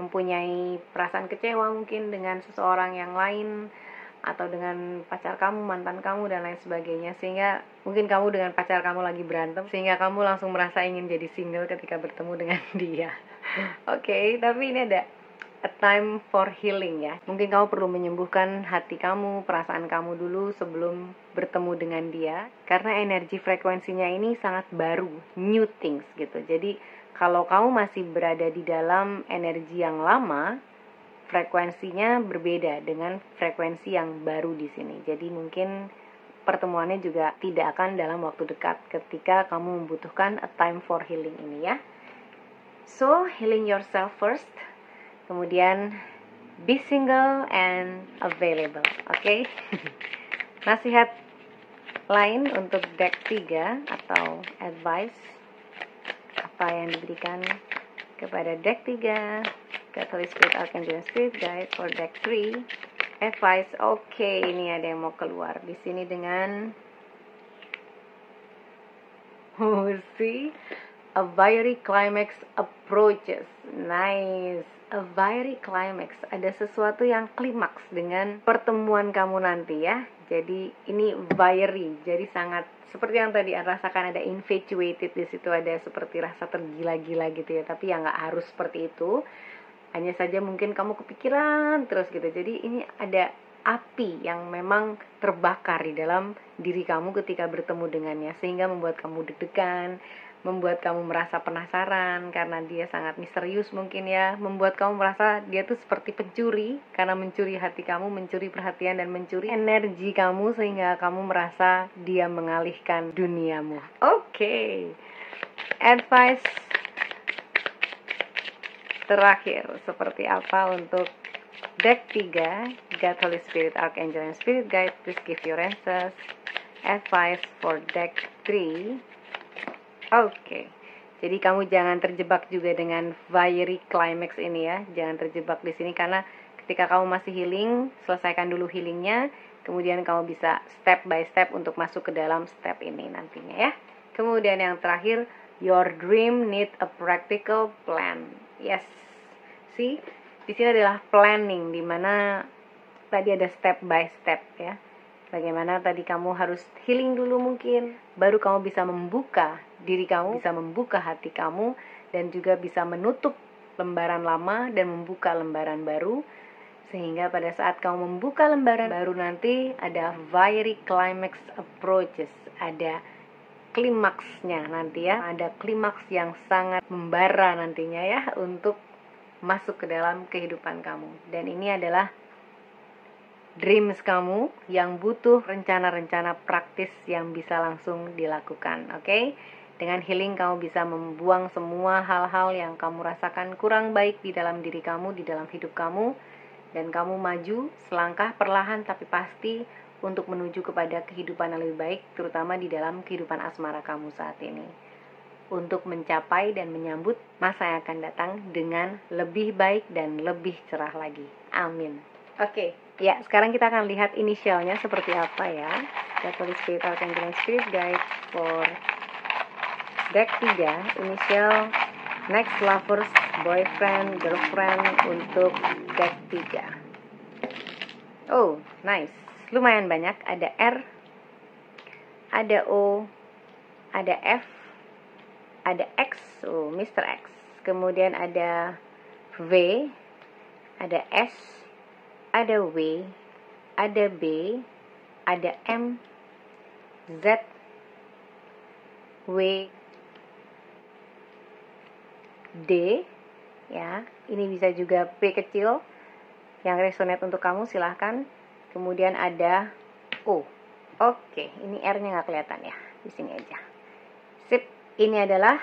mempunyai perasaan kecewa mungkin dengan seseorang yang lain, atau dengan pacar kamu, mantan kamu, dan lain sebagainya, sehingga mungkin kamu dengan pacar kamu lagi berantem, sehingga kamu langsung merasa ingin jadi single ketika bertemu dengan dia. Oke, tapi ini ada a time for healing ya. Mungkin kamu perlu menyembuhkan hati kamu, perasaan kamu dulu sebelum bertemu dengan dia, karena energi frekuensinya ini sangat baru, new things gitu. Jadi kalau kamu masih berada di dalam energi yang lama, frekuensinya berbeda dengan frekuensi yang baru di sini. Jadi mungkin pertemuannya juga tidak akan dalam waktu dekat ketika kamu membutuhkan a time for healing ini ya. So, healing yourself first. Kemudian be single and available. Oke. Nasihat lain untuk deck 3 atau advice apa yang diberikan kepada deck 3, God, Holy Spirit, Archangel, and Spirit Guide for deck 3. Advice, oke, ini ada yang mau keluar di sini dengan see, a fiery climax approaches. Nice. A fiery climax, ada sesuatu yang klimaks dengan pertemuan kamu nanti ya. Jadi ini fiery, jadi sangat seperti yang tadi rasakan, ada infatuated di situ, ada seperti rasa tergila-gila gitu ya. Tapi ya nggak harus seperti itu. Hanya saja mungkin kamu kepikiran terus gitu. Jadi ini ada api yang memang terbakar di dalam diri kamu ketika bertemu dengannya, sehingga membuat kamu deg-degan, membuat kamu merasa penasaran karena dia sangat misterius mungkin ya, membuat kamu merasa dia tuh seperti pencuri karena mencuri hati kamu, mencuri perhatian dan mencuri energi kamu, sehingga kamu merasa dia mengalihkan duniamu. Oke. Advice terakhir seperti apa untuk deck 3, God, Holy Spirit, Archangel, and Spirit Guide, please give your answers. Advice for deck 3. Oke. Jadi kamu jangan terjebak juga dengan fiery climax ini ya. Jangan terjebak di sini, karena ketika kamu masih healing, selesaikan dulu healingnya, kemudian kamu bisa step by step untuk masuk ke dalam step ini nantinya ya. Kemudian yang terakhir, your dream need a practical plan. Yes. See? Di sini adalah planning, di mana tadi ada step by step ya. Bagaimana tadi kamu harus healing dulu mungkin, baru kamu bisa membuka diri kamu, bisa membuka hati kamu, dan juga bisa menutup lembaran lama dan membuka lembaran baru. Sehingga pada saat kamu membuka lembaran baru nanti ada fiery climax approaches, ada klimaksnya nanti ya, ada klimaks yang sangat membara nantinya ya untuk masuk ke dalam kehidupan kamu. Dan ini adalah dreams kamu yang butuh rencana-rencana praktis yang bisa langsung dilakukan. Oke? Dengan healing kamu bisa membuang semua hal-hal yang kamu rasakan kurang baik di dalam diri kamu, di dalam hidup kamu, dan kamu maju selangkah perlahan tapi pasti untuk menuju kepada kehidupan yang lebih baik, terutama di dalam kehidupan asmara kamu saat ini, untuk mencapai dan menyambut masa yang akan datang dengan lebih baik dan lebih cerah lagi. Amin. Oke, ya sekarang kita akan lihat inisialnya seperti apa ya. God, Holy Spirit, Archangel, and Spirit Guide for deck 3, inisial next lovers, boyfriend, girlfriend untuk deck 3. Oh, nice. Lumayan banyak. Ada R, ada O, ada F, ada X, oh Mr. X. Kemudian ada V, ada S, ada W, ada B, ada M, Z, W, D, ya. Ini bisa juga P kecil. Yang resonate untuk kamu silahkan. Kemudian ada O. Oke, ini R-nya nggak kelihatan ya. Di sini aja. Sip, ini adalah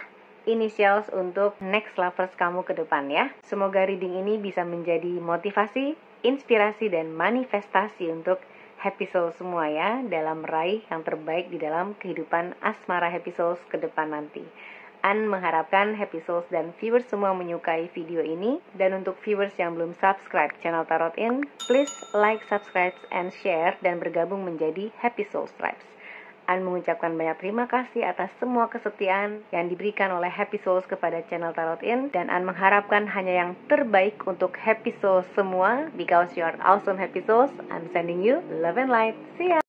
initials untuk next lovers kamu ke depan ya. Semoga reading ini bisa menjadi motivasi, inspirasi, dan manifestasi untuk happy soul semua ya, dalam meraih yang terbaik di dalam kehidupan asmara happy souls ke depan nanti. An mengharapkan happy souls dan viewers semua menyukai video ini. Dan untuk viewers yang belum subscribe channel Tarot In, please like, subscribe, and share, dan bergabung menjadi happy souls tribes. An mengucapkan banyak terima kasih atas semua kesetiaan yang diberikan oleh happy souls kepada channel Tarot In. Dan An mengharapkan hanya yang terbaik untuk happy souls semua. Because you are awesome happy souls, I'm sending you love and light. See ya!